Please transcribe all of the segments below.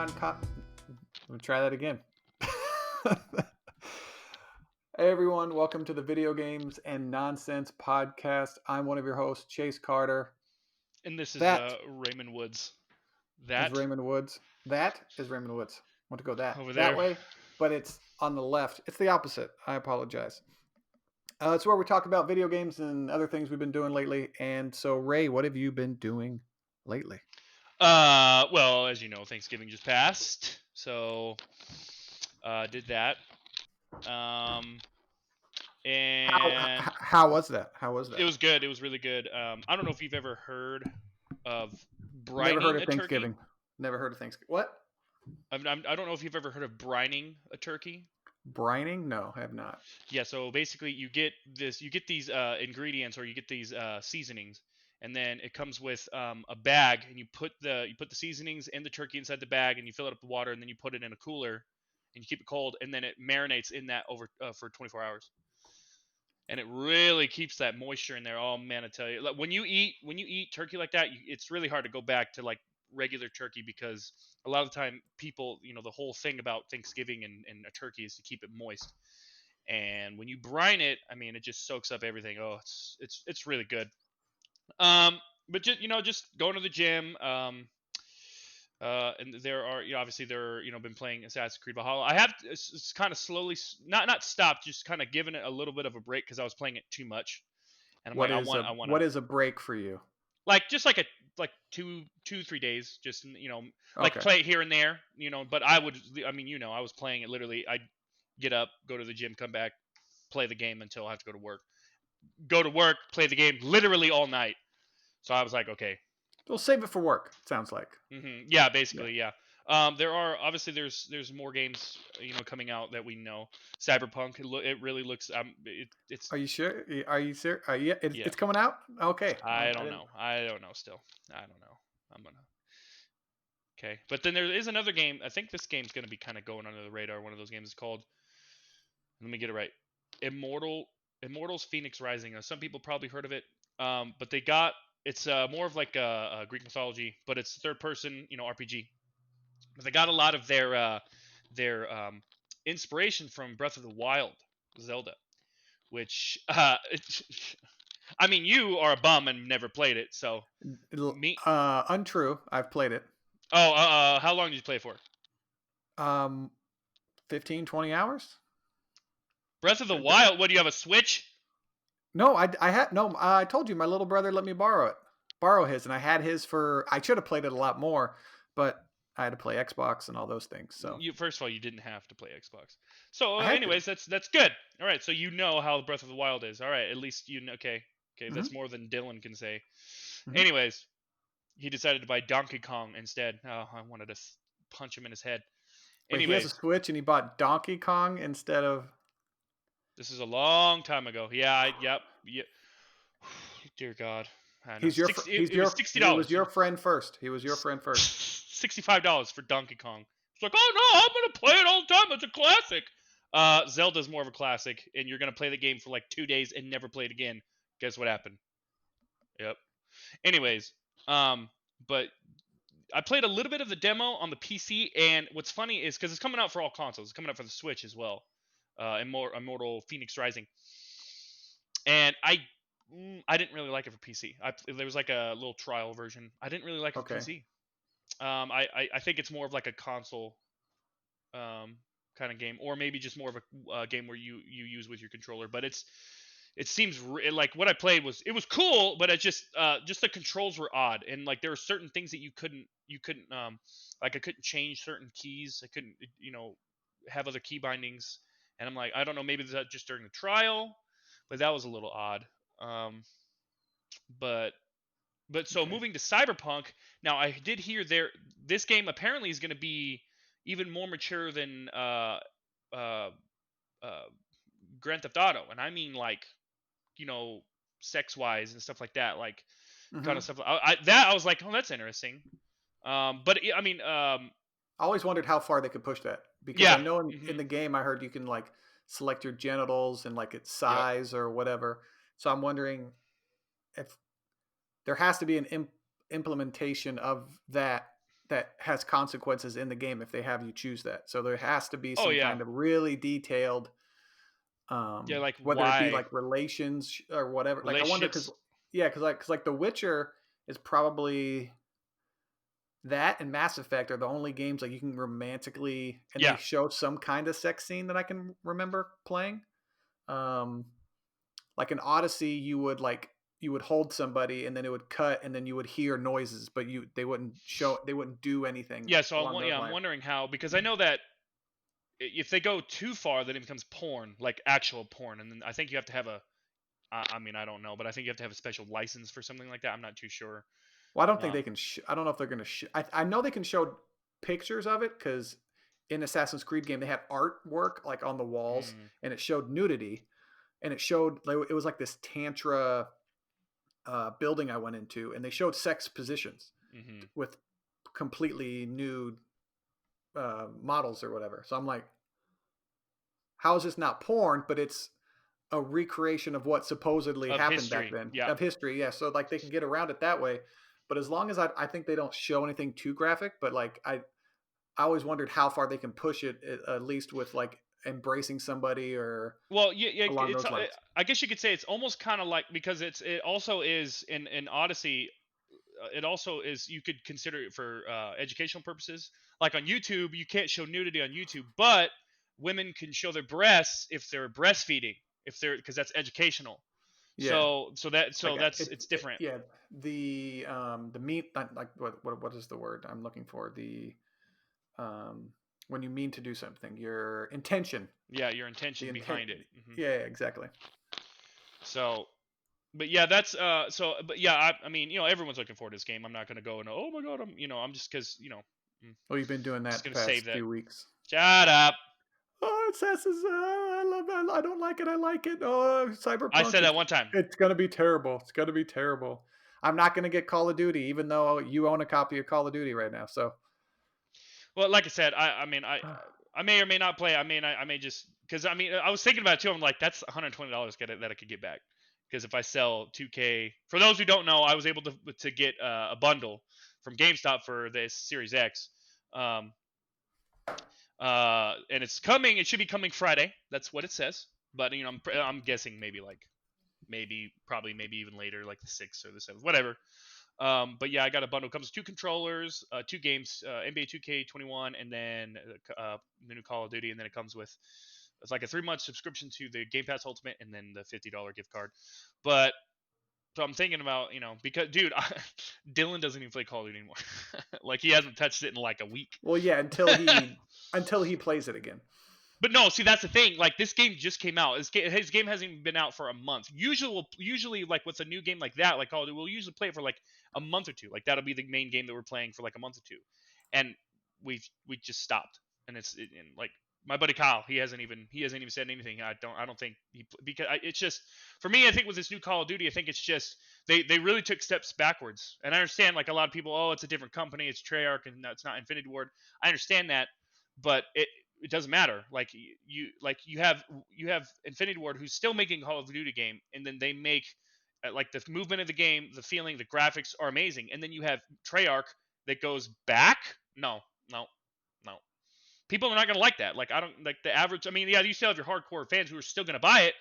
Let me try that again. Hey everyone, welcome to the Video Games and Nonsense podcast. I'm one of your hosts, Chase Carter. And this is That Raymond Woods. is That Raymond Woods. That is Raymond Woods. I want to go over that there. way, but it's on the left. It's the opposite. I apologize. It's where we talk about video games and other things we've been doing lately. And so, Ray, what have you been doing lately? Well, as you know, Thanksgiving just passed, so did that. Um, and How was that? How was it that? was good. It was really good. I don't know if you've ever heard of Never heard brining of a turkey. Thanksgiving. Never heard of Thanksgiving. What? I don't know if you've ever heard of brining a turkey. Brining? No, I have not. Yeah, so basically you get these ingredients, or you get these seasonings, and then it comes with a bag, and you put the seasonings and the turkey inside the bag, and you fill it up with water, and then you put it in a cooler, and you keep it cold, and then it marinates in that over for 24 hours, and it really keeps that moisture in there. Oh man, I tell you, like when you eat turkey like that, it's really hard to go back to like regular turkey, because a lot of the time people, the whole thing about Thanksgiving and a turkey is to keep it moist, and when you brine it, I mean, it just soaks up everything. Oh, it's really good. But just going to the gym. And there are, obviously there are, been playing Assassin's Creed Valhalla. I have it's kind of slowly, not stopped, just kind of given it a little bit of a break because I was playing it too much, and I'm like, I want to What is a break for you? like just like a like 2 3 days, just like Okay. play it here and there, But I mean, I was playing it literally. I'd get up, go to the gym, come back, play the game until I have to go to work. Go to work, play the game literally all night. So I was like, okay, We'll save it for work. It sounds like. yeah, Yeah. basically, yeah. There are obviously there's more games coming out that we know. Cyberpunk, it really looks it's Are you sure? Are you sure? Yeah, yeah. it's coming out. Okay. I I don't didn't. know. I don't know still. I don't know. I'm gonna okay. But then there is another game. I think this game's gonna be kind of going under the radar. One of those games is called. Let me get it right. Immortals Fenyx Rising. Now, some people probably heard of it, but they got it's more of like a Greek mythology, but it's third person, RPG. But they got a lot of their inspiration from Breath of the Wild, Zelda, which I mean, you are a bum and never played it, so me. Untrue. I've played it. Oh, how long did you play for? Um, 15, 20 hours. Breath of the Wild. What do you have, a Switch? No, I had no. I told you my little brother let me borrow his, and I had his for. I should have played it a lot more, but I had to play Xbox and all those things. So You first of all, you didn't have to play Xbox. So, I had to. anyways, that's good. All right, so you know how Breath of the Wild is. All right, at least you know. Okay, okay, Mm-hmm, that's more than Dylan can say. mm-hmm. Anyways, he decided to buy Donkey Kong instead. Oh, I wanted to punch him in his head. Wait, he has a Anyways, Switch and he bought Donkey Kong instead of. this is a long time ago. Yeah, yep, yep. Dear God, I know. He's your. It was sixty He was dollars. your friend first. He was your friend first. $65 for Donkey Kong. It's like, oh no, I'm gonna play it all the time. It's a classic. Zelda's more of a classic, and you're gonna play the game for like 2 days and never play it again. Guess what happened? Yep. Anyways, but I played a little bit of the demo on the PC, and what's funny is because it's coming out for all consoles. It's coming out for the Switch as well. Immortal Fenyx Rising, and I didn't really like it for PC. There was like a little trial version. I didn't really like it for Okay. PC. I think it's more of like a console kind of game, or maybe just more of a game where you use with your controller. But it seems like what I played was, it was cool, but it just the controls were odd, and like there were certain things that you couldn't like I couldn't change certain keys. I couldn't have other key bindings, and I'm like, I don't know, maybe that just during the trial, but that was a little odd. Um, but so Okay. moving to Cyberpunk, now I did hear this game apparently is going to be even more mature than uh, uh, Grand Theft Auto, and I mean like sex wise and stuff like that, like kind Mm-hmm. of stuff. I was like, oh, that's interesting. But I mean, I always wondered how far they could push that because I yeah, know in the game I heard you can like select your genitals and like its yep. size or whatever. So I'm wondering if there has to be an implementation of that that has consequences in the game if they have you choose that. So there has to be Oh some yeah, kind of really detailed, yeah. Like whether it be why like relations or whatever. Like I wonder because relationships? yeah, because like The Witcher is probably that and Mass Effect are the only games like you can romantically and they Yeah, show some kind of sex scene that I can remember playing. Um, like in Odyssey, you would hold somebody and then it would cut and then you would hear noises, but they wouldn't do anything yeah. So along those I'm lines. wondering how, because I know that if they go too far, then it becomes porn, like actual porn, and then I think you have to have a. I mean, I don't know, but I think you have to have a special license for something like that. I'm not too sure. Well, I don't think Um, they can. I don't know if they're going to. I know they can show pictures of it because in Assassin's Creed game they had artwork like on the walls mm, and it showed nudity and it showed like, it was like this tantra building I went into and they showed sex positions hmm with completely nude models or whatever. So I'm like, how is this not porn? But it's a recreation of what supposedly of happened back history. then Yeah. of history. Yeah, so like they can get around it that way. But as long as I think they don't show anything too graphic, but like I always wondered how far they can push it, at least with like embracing somebody or Well, yeah, yeah. along those lines. I guess you could say it's almost kind of like, because it also is in Odyssey. It also is, you could consider it for educational purposes. Like on YouTube, you can't show nudity on YouTube, but women can show their breasts if they're breastfeeding, if they're, because that's educational. Yeah, So that's it's different. yeah, the meat, not like what is the word I'm looking for? The um when you mean to do something, your intention, Yeah, your the intention intent. behind it. Yeah, yeah, exactly. So, but yeah, that's but yeah, I mean, everyone's looking forward to this game. I'm not gonna go and, oh my god, I'm just because Well, you've been doing just that the gonna save past that. few weeks. Shut up. Oh, it says I love it. I don't like it. I like it. Oh, I Cyberpunk. said that one time. It's gonna be terrible. It's gonna be terrible. I'm not gonna get Call of Duty, even though you own a copy of Call of Duty right now. So, Well, like I said, I mean, I may or may not play. I may just, because I mean, I was thinking about it too. I'm like, that's $120 that I could get back. Because if I sell 2K, for those who don't know, I was able to get a bundle from GameStop for this Series X. Um, and it's coming. It should be coming Friday. That's what it says. But I'm guessing maybe like probably maybe even later, like the 6th or the 7th, whatever. But yeah, I got a bundle. It comes with 2 controllers, 2 games, NBA 2K21, and then the new Call of Duty. And then it comes with, it's like a 3-month subscription to the Game Pass Ultimate, and then the $50 gift card. But so I'm thinking about, because dude, Dylan doesn't even play Call of Duty anymore. Like he hasn't touched it in like a week. well, yeah, until he plays it again. But no, see that's the thing. Like this game just came out. His game hasn't even been out for a month. Usually like what's a new game like that, like Call of Duty, we'll usually play it for like a month or two. Like that'll be the main game that we're playing for like a month or two, and we just stopped. And like my buddy Kyle, he hasn't even said anything. I don't think because it's just for me. I think with this new Call of Duty, I think it's just they really took steps backwards. And I understand like a lot of people, oh, it's a different company, it's Treyarch, and it's not Infinity Ward. I understand that, but it doesn't matter. Like you have Infinity Ward who's still making Call of Duty game, and then they make like the movement of the game, the feeling, the graphics are amazing, and then you have Treyarch that goes back. No, no, no. People are not gonna like that. Like I don't like the average. I mean, yeah, you still have your hardcore fans who are still gonna buy it,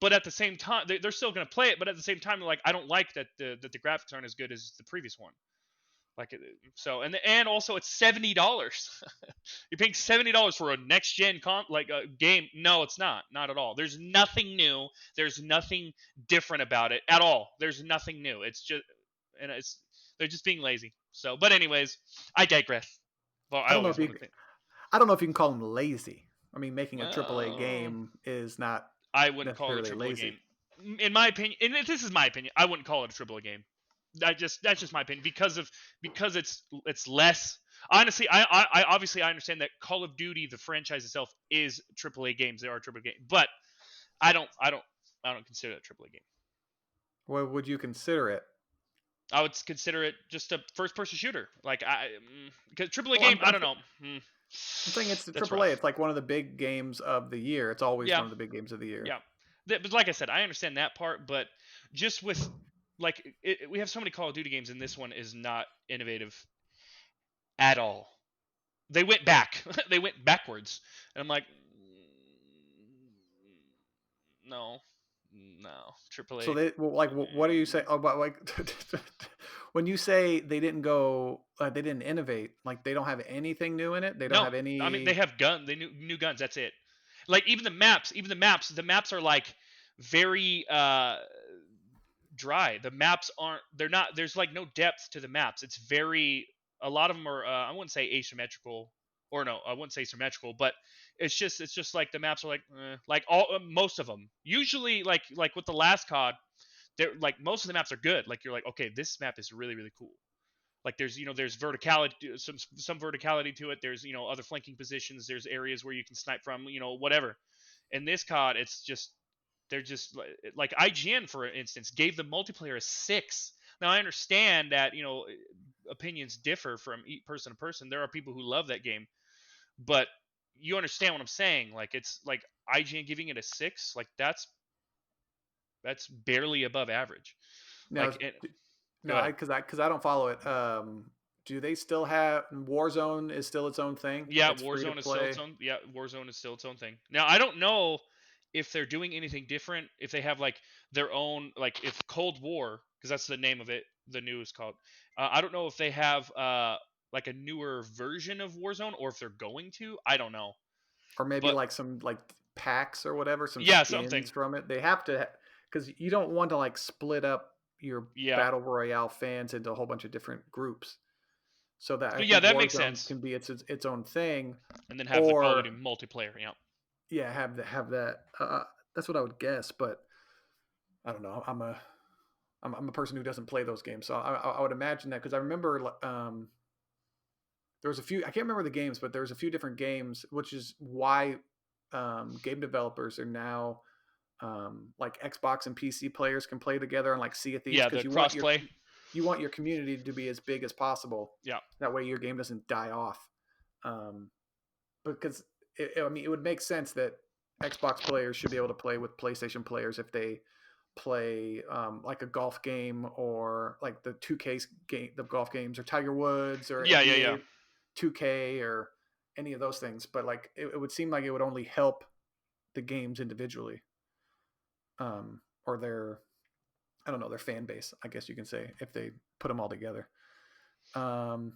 but at the same time, they're still gonna play it. But at the same time, they're like, I don't like that the graphics aren't as good as the previous one. Like so, and also it's $70. You're paying $70 for a next gen like a game. No, it's not at all. There's nothing new. There's nothing different about it at all. There's nothing new. It's just, and it's they're just being lazy. So, but anyways, I digress. Well, I I don't know always if want you to think. I don't know if you can call him lazy. I mean, making a AAA Well, game is not I wouldn't call it a necessarily triple A lazy. game. In my opinion, and this is my opinion, I wouldn't call it a triple A game. That's just my opinion because it's less. Honestly, I obviously I understand that Call of Duty, the franchise itself, is AAA games. They are AAA games, but I don't I don't I don't consider it a AAA game. What would you consider it? I would consider it just a first person shooter. Like because AAA Well, game, I don't know. I'm saying it's the That's AAA. rough. It's like one of the big games of the year. It's always Yeah, one of the big games of the year. yeah. But like I said, I understand that part, but just with like we have so many Call of Duty games, and this one is not innovative at all. They went back. They went backwards, and I'm like, no, no, So AAA. they well, like what are you saying about like when you say they didn't go they didn't innovate, like they don't have anything new in it? They don't No, have I mean they any have they new guns. That's it. Like the maps are like very dry. The maps aren't. They're not. There's like no depth to the maps. It's very. A lot of them are. I wouldn't say asymmetrical, or no, I wouldn't say symmetrical, but it's just like the maps are like all most of them. Usually, like with the last COD, they're like most of the maps are good. Like you're like, okay, this map is really really cool. Like there's verticality, some verticality to it. There's other flanking positions. There's areas where you can snipe from. Whatever. In this COD, it's just they're just like IGN, for instance, gave the multiplayer a 6. Now I understand that opinions differ from person to person. There are people who love that game, but you understand what I'm saying. Like it's like IGN giving it a 6, like that's barely above average. now Like no, go ahead. I don't follow it. Do they still have Warzone is still its own thing? Yeah, It's free to Warzone is still its play. own. Yeah, Warzone is still its own thing. Now I don't know if they're doing anything different. If they have like their own, like if Cold War, because that's the name of it, the new is called. I don't know if they have like a newer version of Warzone, or if they're going to. I don't know, Or maybe but like some like packs or whatever, some yeah, skins something. from it. They have to because you don't want to like split up your Yeah, battle royale fans into a whole bunch of different groups. So that I but yeah, think that makes Warzone sense. can be its own thing, And then have the Call of or Duty multiplayer. Yeah, yeah, have that. That's what I would guess, but I don't know. I'm a person who doesn't play those games, so I would imagine that because I remember there was a few. I can't remember the games, but there was a few different games, which is why game developers are now like Xbox and PC players can play together and like Sea of Thieves yeah, because the crossplay. you want your community to be as big as possible. Yeah, That way, your game doesn't die off. Um, because I mean, it would make sense that Xbox players should be able to play with PlayStation players if they play like a golf game or like the 2K game, the golf games, or Tiger Woods or yeah, yeah, NBA yeah. 2K or any of those things. But like, it would seem like it would only help the games individually, or their I don't know their fan base, I guess you can say, if they put them all together. Um,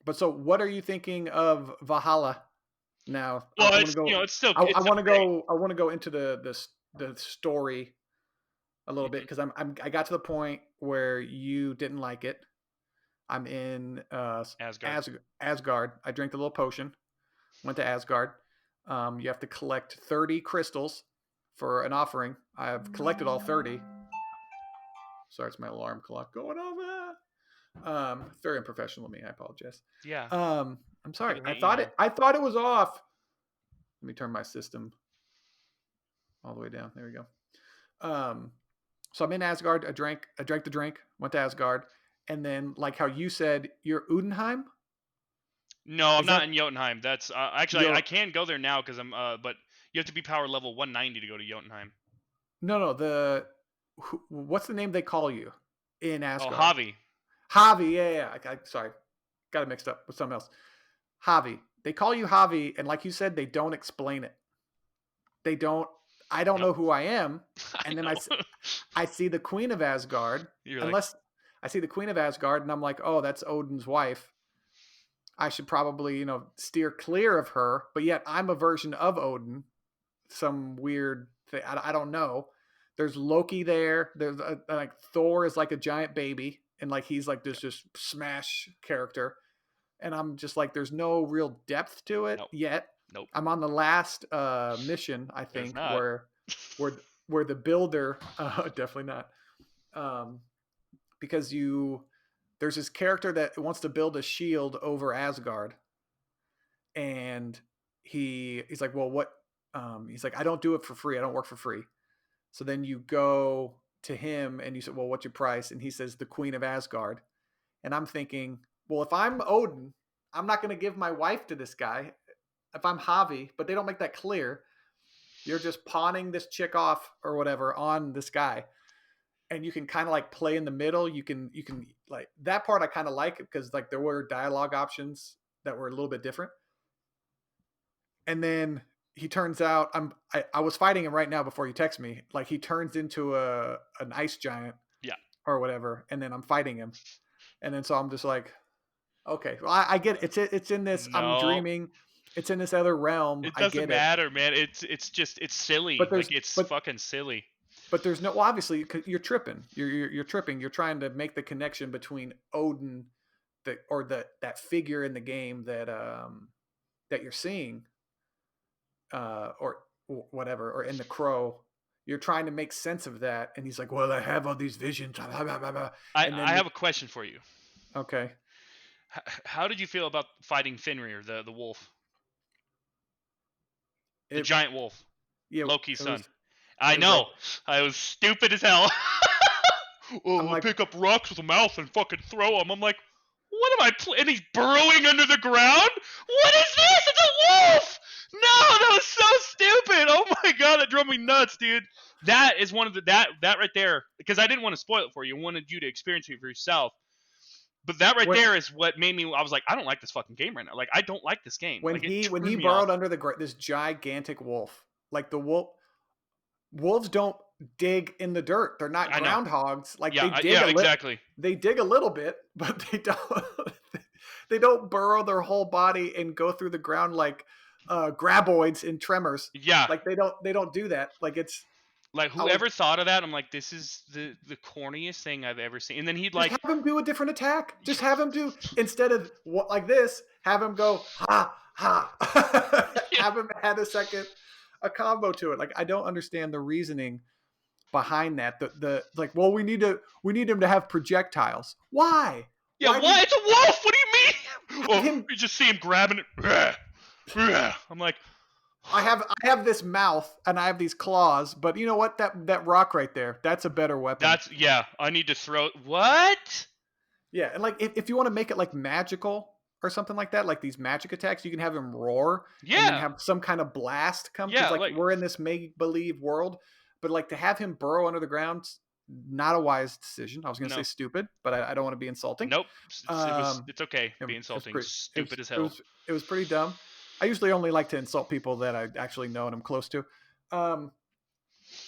but so, what are you thinking of Valhalla now? I Well, want to it's go. I it's still want to great. go. I want to go into the story a little bit Hmm. because I got to the point where you didn't like it. I'm in Asgard. Asgard. I drank the little potion. Went to Asgard. You have to collect 30 crystals for an offering. I've collected all 30. Sorry, it's my alarm clock going off. Very unprofessional of me. I apologize. Yeah, I'm sorry. people hate you now. I thought it was off. Let me turn my system all the way down. There we go. Um, so I'm in Asgard. I drank the drink. Went to Asgard, and then like how you said, you're Udenheim. No, I'm Is not that in Jotunheim. That's actually I you're can go there now because I'm but you have to be power level 190 to go to Jotunheim. no the what's the name they call you in Oh, Asgard? Javi. Javi. Yeah. Sorry, got it mixed up with something else. Javi. They call you Javi, and like you said, they don't explain it. They don't. I don't Yep. know who I am, I and then know. I see the Queen of Asgard. You're like, Unless I see the Queen of Asgard, and I'm like, oh, that's Odin's wife. I should probably steer clear of her. But yet I'm a version of Odin. Some weird thing. I don't know. There's Loki there. There's like Thor is like a giant baby, and like he's like this just smash character, and I'm just like, there's no real depth to it nope, yet. nope. I'm on the last mission, I There's think, not. where the builder definitely not, because you there's this character that wants to build a shield over Asgard, and he's like, well, what? He's like, I don't do it for free. I don't work for free. So then you go to him and you say, well, what's your price? And he says, the Queen of Asgard. And I'm thinking, well, if I'm Odin, I'm not going to give my wife to this guy. If I'm Javi, but they don't make that clear. You're just pawning this chick off or whatever on this guy. and you can kind of like play in the middle. You can like that part I kind of like because like there were dialogue options that were a little bit different. And then he turns out I was fighting him right now before you text me. Like he turns into a an ice giant Yeah. or whatever, and then I'm fighting him, and then so I'm just like, okay, well, I get it. It's in this. I'm No, dreaming. It's in this other realm. it I doesn't get it. matter, man. It's just it's silly. But Like there's it's but fucking silly. but there's no well, obviously 'cause you're tripping. You're tripping. You're trying to make the connection between Odin, the that figure in the game that you're seeing, or whatever, or in the crow. You're trying to make sense of that, and he's like, "Well, I have all these visions," blah, blah, blah, blah. I And I then have a question for you. okay, How did you feel about fighting Fenrir, the wolf, the it giant wolf, yeah, Loki's it son? was I it was like know. I was stupid as hell. I'm Oh, I like, pick up rocks with a mouth and fucking throw them. I'm like, what am I? And he's burrowing under the ground. What is this? It's a wolf. No, that was so stupid. Oh my god, that drove me nuts, dude. That is one of the that right there, because I didn't want to spoil it for you. I wanted you to experience it for yourself. But that right when there is what made me. I was like, I don't like this fucking game right now. Like, I don't like this game. when Like, it he turned me off. burrowed under this gigantic wolf, like the wolves don't dig in the dirt. They're not I know. groundhogs. Like Yeah, yeah, exactly. they dig a little bit, but they don't they don't burrow their whole body and go through the ground like graboids in Tremors. Yeah, Like they don't do that. Like it's like I was whoever thought of that, I'm like, this is the corniest thing I've ever seen. And then he'd just like, have him do a different attack. Just have him do instead of what like this. Have him go ha ha. yeah, Have him add a combo to it. Like I don't understand the reasoning behind that. The like, well, we need him to have projectiles. Why? yeah. Why do you What? It's a wolf. What do you mean? have Oh, him? you just see him grabbing it. I'm like, I have this mouth and I have these claws, but you know what? That rock right there, that's a better weapon. that's yeah. I need to throw what? Yeah, and like if you want to make it like magical or something like that, like these magic attacks, you can have him roar and then Yeah, have some kind of blast come because yeah. like Like, we're in this make believe world, but like to have him burrow under the ground, not a wise decision. I was gonna say no, stupid, but I don't want to be insulting. nope. Um, It's okay. it, Be it's insulting. pretty Stupid as hell. it was pretty dumb. I usually only like to insult people that I actually know and I'm close to. Um,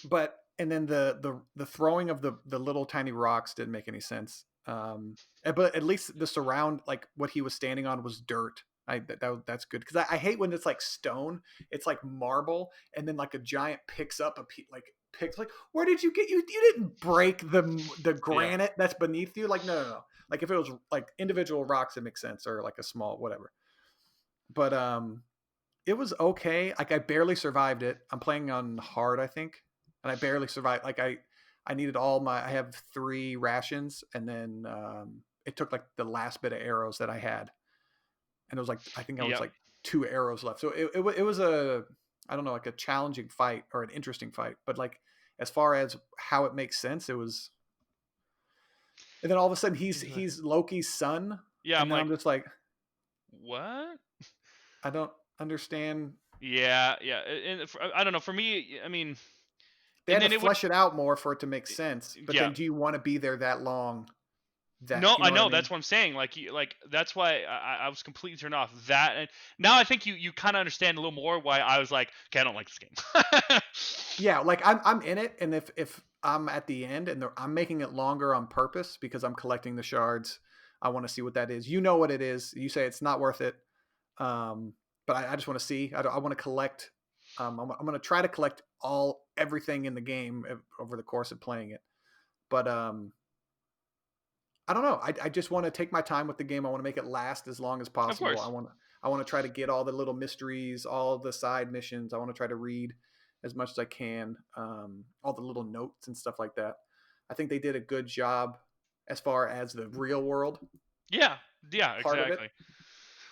but and then the throwing of the little tiny rocks didn't make any sense. But at least the surround like what he was standing on was dirt. That's good because I hate when it's like stone. It's like marble, and then like a giant picks up like picks like where did you get you didn't break the Yeah. granite that's beneath you like no. Like if it was like individual rocks it makes sense or like a small whatever. But it was okay. Like I barely survived it. I'm playing on hard, I think, and I barely survived. Like I needed all my. I have 3 rations, and then it took like the last bit of arrows that I had, and it was like I think I was Yep. like 2 arrows left. So it was a I don't know like a challenging fight or an interesting fight, but like as far as how it makes sense, it was. And then all of a sudden he's Loki's son, Yeah. I'm and then like, I'm just like what? I don't understand. Yeah, yeah. And I don't know. For me, I mean, They and had to then it would. flesh it out more for it to make sense. But Yeah. then, do you want to be there that long? That No, you I know what I know. mean? That's what I'm saying. Like, like that's why I was completely turned off. That, and now I think you kind of understand a little more why I was like, okay, I don't like this game. Yeah, like I'm in it, and if I'm at the end and I'm making it longer on purpose because I'm collecting the shards, I want to see what that is. You know what it is. You say it's not worth it, but I just want to see. I want to collect. I'm going to try to collect everything in the game over the course of playing it. But I don't know. I just want to take my time with the game. I want to make it last as long as Of possible. course. I want to try to get all the little mysteries, all the side missions. I want to try to read as much as I can, all the little notes and stuff like that. I think they did a good job as far as the real world Yeah. Yeah. part of it. Exactly.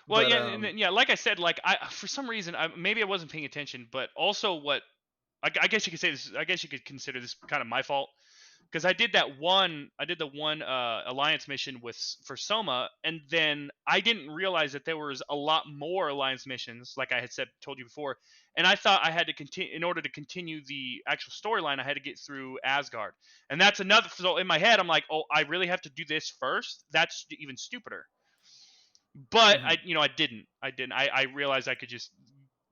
Well, But yeah, and then, yeah, like I said, like I for some reason maybe I wasn't paying attention, but also what I guess you could say this. I guess you could consider this kind of my fault. because I did the one alliance mission for Soma, and then I didn't realize that there was a lot more alliance missions, like I had told you before, and I thought I had to continue in order to continue the actual storyline. I had to get through Asgard, and that's another. So in my head, I'm like, oh, I really have to do this first. That's even stupider. But Hmm. I didn't. I realized I could just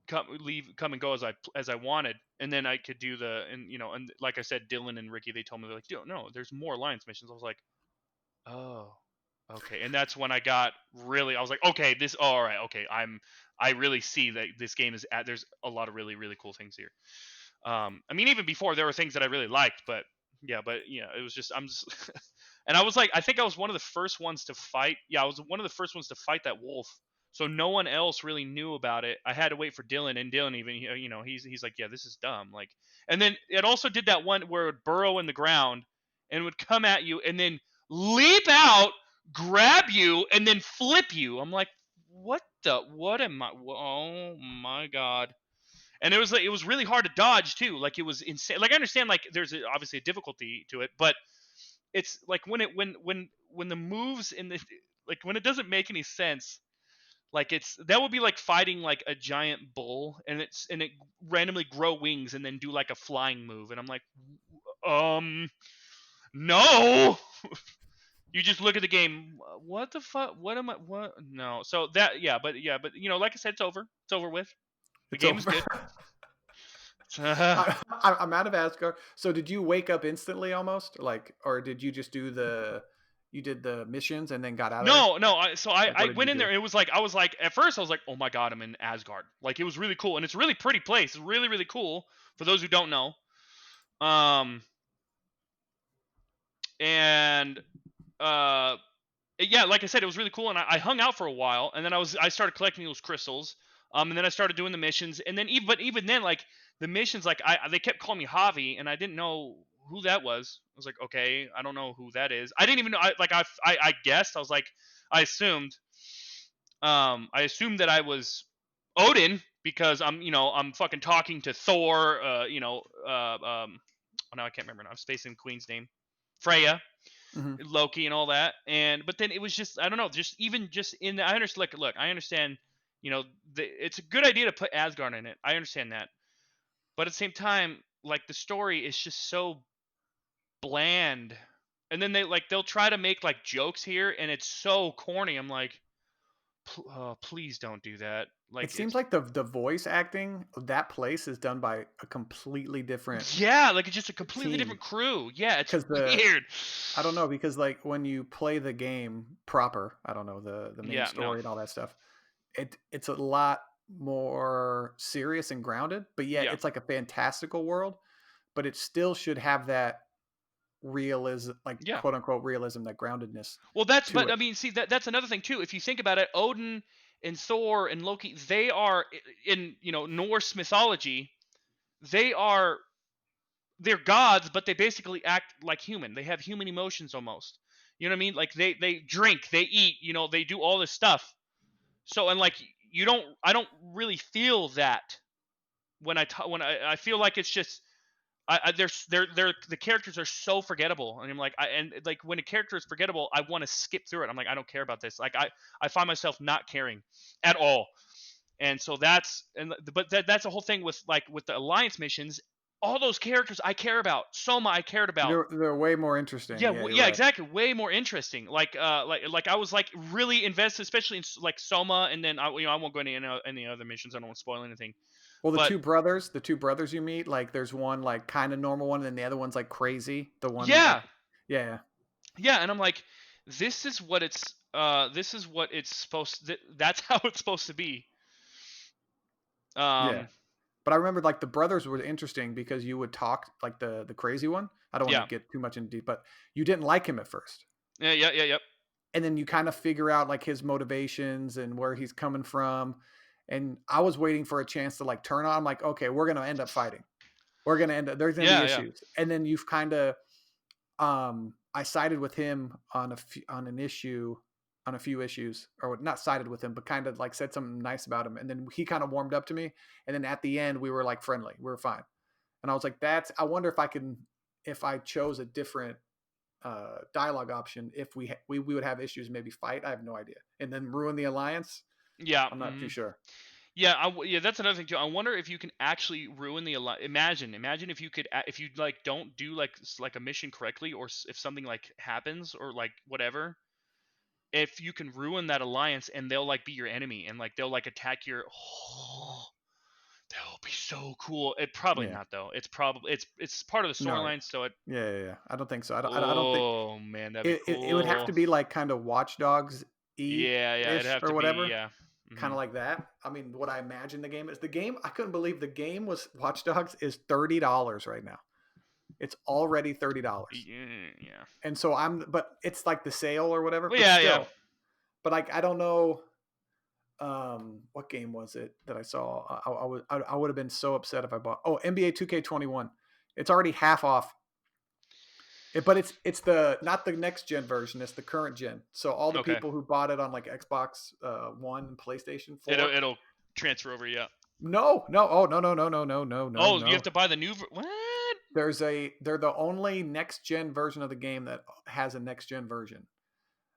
come and go as I wanted, and then I could do and like I said, Dylan and Ricky, they told me, they're like, no, there's more alliance missions. I was like, oh, okay, and that's when I was like, okay, all right, okay, I really see that this game there's a lot of really really cool things here. I mean, even before there were things that I really liked, but yeah, it was just I'm just, and I was like, I think I was one of the first ones to fight. Yeah, I was one of the first ones to fight that wolf. So no one else really knew about it. I had to wait for Dylan, and Dylan even he's like, yeah, this is dumb. Like, and then it also did that one where it would burrow in the ground and would come at you, and then leap out, grab you, and then flip you. I'm like, what am I? Oh my god. And it was really hard to dodge too. Like, it was insane. Like, I understand, like, there's obviously a difficulty to it, but it's like when the moves in the, like, when it doesn't make any sense. Like, that would be like fighting like a giant bull, and it randomly grow wings and then do like a flying move, and I'm like, no. You just look at the game. What the fuck? What am I? What? No. So that, but like I said, it's over with. The It's game is over. good. I'm out of Asgard. So did you wake up instantly almost, like, or did you just you did the missions and then got out of there? No, no. Like, I what did you went in do? there. And it was like, I was like, at first I was like, oh my god, I'm in Asgard. Like, it was really cool, and it's a really pretty place. It's really really cool. For those who don't know, um, and uh, yeah, like I said, it was really cool, and I hung out for a while, and then I started collecting those crystals, and then I started doing the missions, and then even then, like, the missions, like, they kept calling me Javi, and I didn't know who that was. I was like, okay, I don't know who that is. I didn't even know. I guessed. I was like, I assumed, I assumed that I was Odin because I'm fucking talking to Thor. Oh no, I can't remember now. I'm spacing Queen's name, Freya, Hmm. Loki, and all that. And but then it was just, I don't know, just even just in the, I understand. Look, I understand. It's a good idea to put Asgard in it. I understand that, but at the same time, like, the story is just so bland. And then they'll try to make like jokes here, and it's so corny. I'm like, please don't do that. It Like, seems it's, like the voice acting of that place is done by a completely different yeah, like, it's just a completely team. different crew. Yeah, it's Because weird. I don't know, because like when you play the game proper, I don't know, the main Yeah, no, story and all that stuff, it's a lot more serious and grounded, but yet yeah. it's like a fantastical world, but it still should have that realism, like, Yeah. quote unquote realism, that groundedness Well, to but it. I mean, see, that's another thing too. If you think about it, Odin and Thor and Loki, they are in Norse mythology. They are they're gods, but they basically act like human. They have human emotions almost. You know what I mean? Like, they drink, they eat, they do all this stuff. So, and like, I don't really feel that when I feel like it's just, they're the characters are so forgettable, and I'm like, and like, when a character is forgettable, I want to skip through it. I'm like, I don't care about this. Like, I find myself not caring at all. And so that's the whole thing with, like, with the alliance missions. All those characters I care about. Soma I cared about. They're way more interesting. Yeah, Yeah, you're yeah, right. exactly. Way more interesting. Like I was like really invested, especially in like Soma, and then I won't go into any other missions. I don't want to spoil anything. Well, But the two brothers you meet, like, there's one like kind of normal one, and then the other one's like crazy. The one, like, yeah, yeah, yeah, and I'm like, this is what it's that's how it's supposed to be. yeah. Um, But I remember, like, the brothers were interesting because you would talk, like, the crazy one. I don't want to yeah, get too much into deep, but you didn't like him at first, yeah, yeah, yeah, yep, and then you kind of figure out like his motivations and where he's coming from. And I was waiting for a chance to like turn on. I'm like, okay, we're gonna end up fighting. We're gonna end up. There's gonna be yeah, yeah, issues, and then you've kind of I sided with him on on an issue, on a few issues, or not sided with him, but kind of like said something nice about him, and then he kind of warmed up to me, and then at the end we were like friendly, we were fine, and I was like, that's, I wonder if I can if I chose a different dialogue option, if we would have issues, maybe fight. I have no idea, and then ruin the alliance. Yeah. I'm not too sure. Yeah, yeah, that's another thing too. I wonder if you can actually ruin the Imagine if you could, if you like don't do like like a mission correctly, or if something like happens or like whatever. If you can ruin that alliance and they'll like be your enemy and like they'll like attack your. Oh, that will be so cool. It probably Yeah. not though. It's probably it's part of the No. storyline, so it. Yeah. I don't think so. I don't think Oh man, that'd be it would have cool. to be like kind of Watch Dogs Yeah, it'd ish have or to be, whatever. yeah. Kind Hmm. of like that. I mean, what I imagine the game is. The game, I couldn't believe the game was Watch Dogs is $30 right now. It's already $30. Yeah. And so but it's like the sale or whatever, Well, but yeah. still. But like, I don't know what game was it that I saw? I would have been so upset if I bought. Oh, NBA 2K21. It's already half off. But it's the not the next gen version. It's the current gen. So all the Okay. people who bought it on like Xbox One and PlayStation It'll 4. it'll transfer over. Yeah. No. Oh, no. Oh, you have No. to buy the new. What? They're the only next gen version of the game that has a next gen version.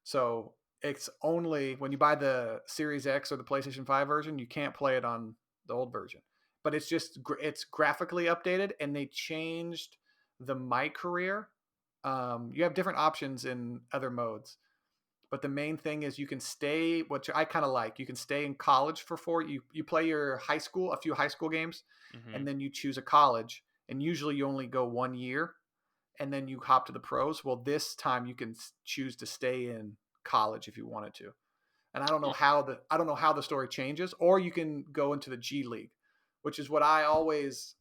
So it's only when you buy the Series X or the PlayStation 5 version, you can't play it on the old version. But it's graphically updated, and they changed the My Career. You have different options in other modes, but the main thing is you can stay, which I kind of like. You can stay in college for you play your high school, a few high school games, Hmm. and then you choose a college. And usually you only go 1 year, and then you hop to the pros. Well, this time you can choose to stay in college if you wanted to. And I don't know how the story changes, or you can go into the G League, which is what I always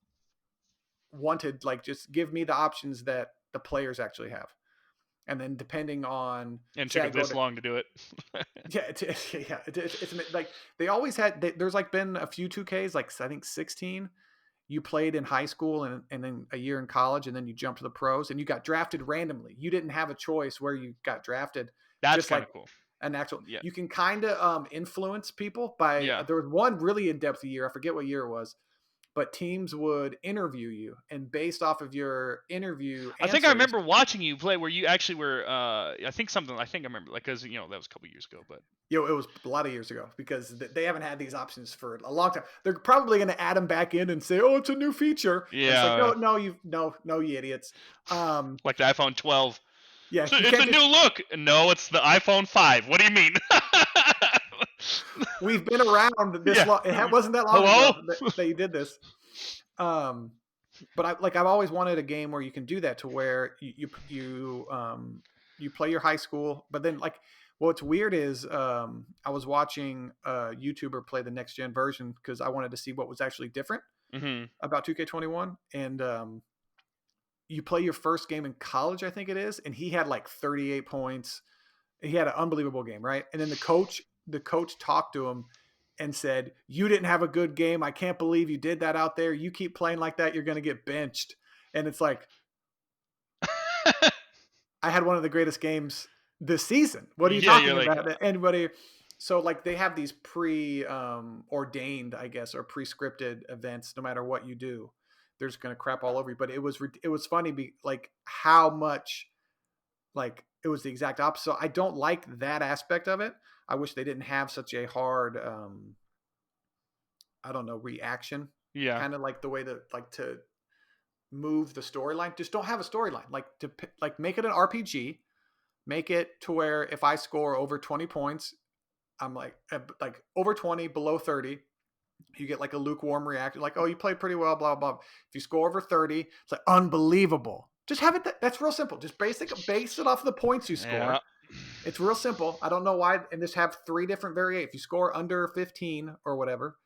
wanted. Like, just give me the options that the players actually have, and then depending on, And it say took I them go this to, long to do it. yeah, it's like they always had. There's like been a few 2Ks, like I think 16. You played in high school and then a year in college, and then you jumped to the pros, and you got drafted randomly. You didn't have a choice where you got drafted, That's just kind like of cool. an actual. Yeah. You can kind of influence people by. Yeah. There was one really in depth year. I forget what year it was, but teams would interview you, and based off of your interview I think I answers, remember watching you play where you actually were. I think something. I think I remember, like, because that was a couple years ago. But it was a lot of years ago because they haven't had these options for a long time. They're probably going to add them back in and say, "Oh, it's a new feature," and it's like, yeah, no, you idiots. like the iPhone 12. Yeah, So you it's can't a just. new look. No, it's the iPhone 5. What do you mean? We've been around this Yeah. long. It wasn't that long Hello. ago that you did this. Um, but I've always wanted a game where you can do that, to where you play your high school, but then like what's weird is I was watching a YouTuber play the next gen version because I wanted to see what was actually different Hmm. about 2K21, and you play your first game in college, I think it is, and he had like 38 points. He had an unbelievable game, right? And then the coach talked to him and said, "You didn't have a good game. I can't believe you did that out there. You keep playing like that, you're going to get benched." And it's like, I had one of the greatest games this season. What are you Yeah, you're talking like, about? Anybody? So like they have these ordained, I guess, or pre-scripted events. No matter what you do, they're just going to crap all over you. But it was funny, like how much, like it was the exact opposite. So I don't like that aspect of it. I wish they didn't have such a hard, I don't know, reaction. yeah. Kind of like the way that, like, to move the storyline. Just don't have a storyline. Like, like make it an RPG. Make it to where if I score over 20 points, I'm like over 20, below 30, you get like a lukewarm reaction, like, "Oh, you played pretty well, blah blah." If you score over 30, it's like unbelievable. Just have it. That's real simple. Just base it off of the points you Yeah. score. It's real simple. I don't know why. And just have three different variations. If you score under 15 or whatever,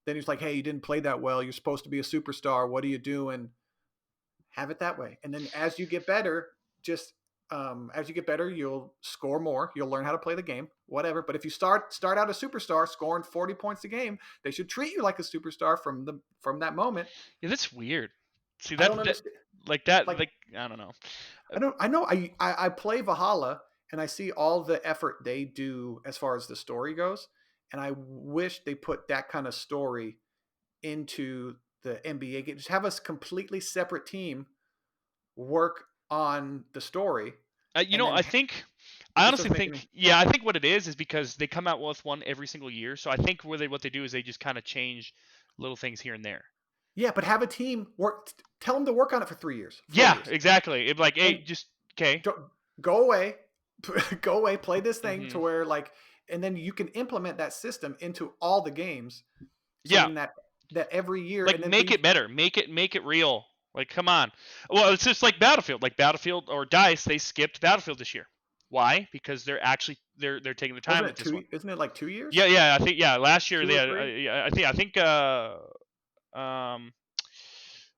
then he's like, "Hey, you didn't play that well. You're supposed to be a superstar. What are you doing?" Have it that way. And then as you get better, you'll score more. You'll learn how to play the game, whatever. But if you start out a superstar scoring 40 points a game, they should treat you like a superstar from that moment. Yeah, that's weird. See I that don't that understand. like that Like, like I don't know. I know I play Valhalla, and I see all the effort they do as far as the story goes, and I wish they put that kind of story into the NBA game. Just have us completely separate team work on the story, You and know, then it I just honestly doesn't make any. think, yeah, I think what it is because they come out with one every single year. So I think what they do is they just kind of change little things here and there. Yeah, but have a team work. Tell them to work on it for 3 years, 4 Yeah, years, exactly. It like, hey, and just okay. go away, go away, play this thing to Hmm. where like, and then you can implement that system into all the games. So Yeah, then that every year, like and then make things. it better, make it real. Like, come on. Well, it's just like Battlefield. Like Battlefield or Dice, they skipped Battlefield this year. Why? Because they're taking their time Wasn't it with this one. two? Isn't it like 2 years? Yeah, yeah. I think yeah. Last year Two they or had. three? Yeah, um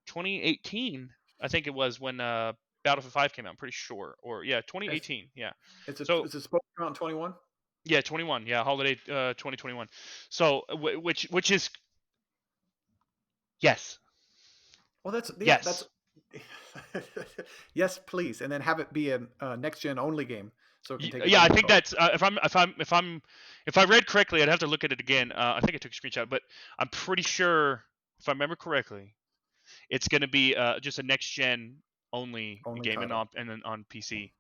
2018. I think it was when Battlefield 5 came out. I'm pretty sure. Or yeah, It's 2018. Yeah. it's a So it's a supposed to come out in 21. yeah, 21. Yeah, holiday 2021. So which is yes, Well, that's yeah, that's yes. yes, please, and then have it be a next gen only game, so it can take Yeah, I advantage of think both. that's if I read correctly, I'd have to look at it again. I think I took a screenshot, but I'm pretty sure if I remember correctly, it's going to be just a next gen only Only game title. and then on PC,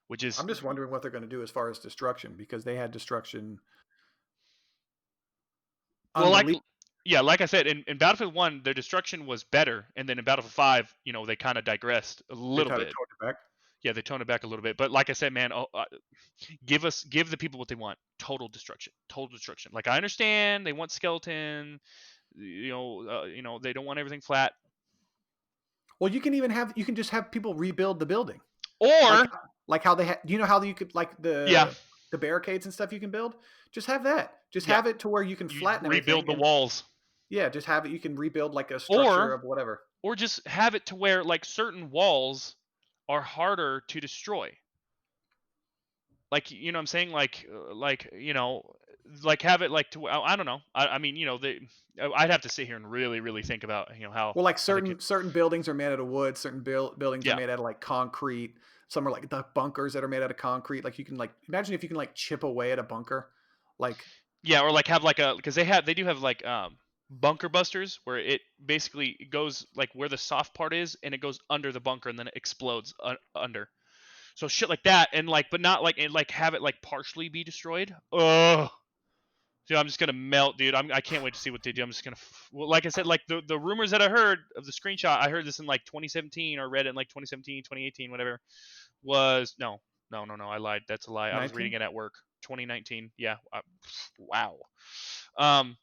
which is I'm just wondering what they're going to do as far as destruction because they had destruction well, like unbelievable. yeah, like I said, in Battlefield 1, their destruction was better, and then in Battlefield 5, they kind of digressed a They little tried to bit. tone it back. Yeah, they toned it back a little bit, but like I said, man, give the people what they want. Total destruction. Like I understand they want skeleton, they don't want everything flat. Well, you can just have people rebuild the building, like Or like how they had. Do you know how you could like yeah, the barricades and stuff you can build? Just have that. Just yeah, have it to where you can you flatten rebuild everything, the and walls, yeah, just have it. You can rebuild like a structure or of whatever. just have it to where like certain walls are harder to destroy. Like you know what I'm saying, like have it like to I don't know. I mean I'd have to sit here and really think about Well, like how they could. certain buildings are made out of wood, certain buildings are Yeah, made out of like concrete. Some are like the bunkers that are made out of concrete. Like you can like imagine if you can like chip away at a bunker, like yeah, or like have like a because they do have like bunker busters where it basically goes like where the soft part is and it goes under the bunker and then it explodes under. So shit like that and like but not like and like have it like partially be destroyed. Ugh. Dude, I'm just gonna melt, dude. I can't wait to see what they do. I'm just gonna, well, like I said, like the rumors that I heard of the screenshot, I heard this in like 2017 or read it in like 2017, 2018, whatever. Was no. I lied. That's a lie. I was reading 19. it at work. 2019. Yeah. Wow. Um,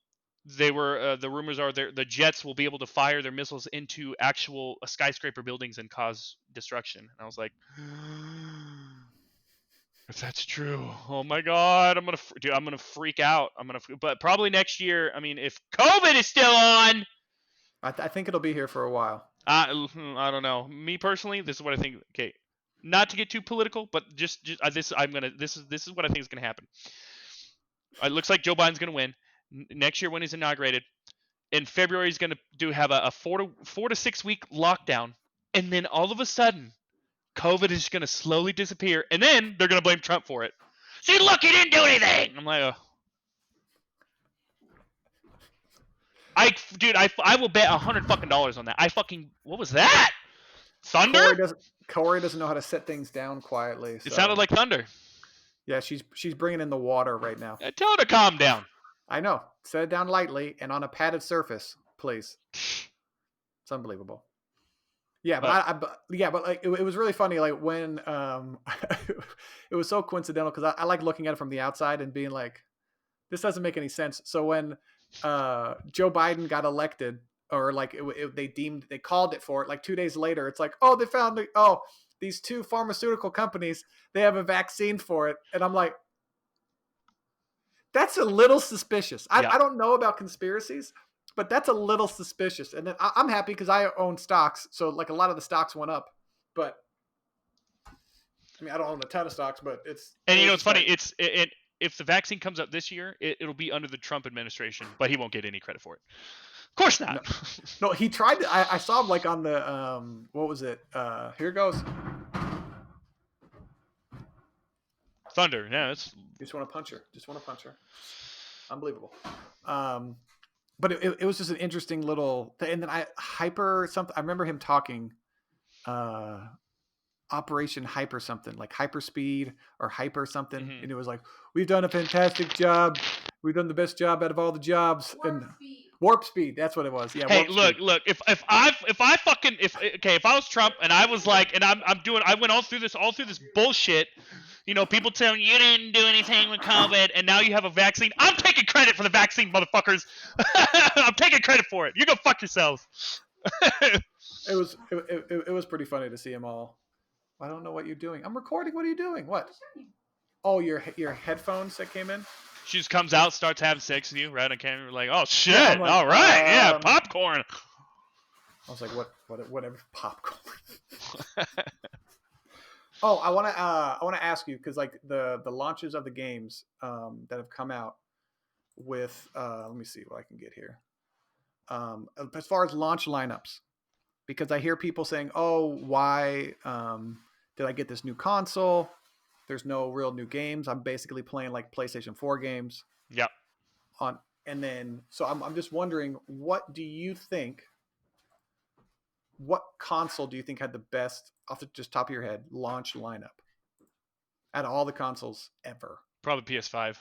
they were the rumors are the jets will be able to fire their missiles into actual skyscraper buildings and cause destruction. And I was like, if that's true, oh my god, I'm gonna freak out. But probably next year. I mean, if COVID is still on, I think it'll be here for a while. I don't know. Me personally, this is what I think. Okay, not to get too political, but just this I'm gonna this is what I think is gonna happen. It looks like Joe Biden's gonna win next year when he's inaugurated. In February, he's gonna have a 4 to 6 week lockdown, and then all of a sudden, COVID is gonna slowly disappear, and then they're gonna blame Trump for it. See, look, he didn't do anything. I'm like, dude, I will bet $100 on that. What was that? Thunder? Corey doesn't know how to set things down quietly, It sounded so like thunder. yeah, she's bringing in the water right now. Tell her to calm down. I know. Set it down lightly and on a padded surface, please. It's unbelievable. Yeah, but But yeah, but like it was really funny. Like when it was so coincidental because I like looking at it from the outside and being like, this doesn't make any sense. So when Joe Biden got elected, or like they called it for it, like 2 days later, it's like, oh, they found these two pharmaceutical companies, they have a vaccine for it, and I'm like, that's a little suspicious. yeah, I don't know about conspiracies, but that's a little suspicious. And then I'm happy because I own stocks, so like a lot of the stocks went up. But I mean, I don't own a ton of stocks, but and it was it's just funny. like If the vaccine comes up this year, it'll be under the Trump administration, but he won't get any credit for it. Of course not. no, no. He tried to. I saw him like on the what was it? Here goes. Thunder. Yeah, it's Just want to punch her. Just want to punch her. Unbelievable. Um, but it was just an interesting little thing. And then I remember him talking uh, Operation Hyper something, like Hyperspeed or Hyper something, Hmm. and it was like, we've done a fantastic job. We've done the best job out of all the jobs. And Warp Speed, that's what it was. Yeah, Hey, Warp look, Speed. look. If I fucking if okay, if I was Trump and I was like, and I'm doing, I went all through this bullshit. You know, people telling you didn't do anything with COVID, and now you have a vaccine. I'm taking credit for the vaccine, motherfuckers. I'm taking credit for it. You go fuck yourselves. It was pretty funny to see them all. I don't know what you're doing. I'm recording. What are you doing? What? Oh, your headphones that came in. She just comes out, starts having sex with you right on camera. Like, oh Yeah, I'm shit, like, all right, yeah, popcorn. I was like, whatever, popcorn. Oh, I want to ask you because like the launches of the games that have come out with let me see what I can get here. As far as launch lineups, because I hear people saying, "Oh, why did I get this new console? There's no real new games. I'm basically playing like PlayStation 4 games Yep. on." And then, so I'm just wondering, what do you think? What console do you think had the best, off the just top of your head, launch lineup out of all the consoles ever? Probably PS5.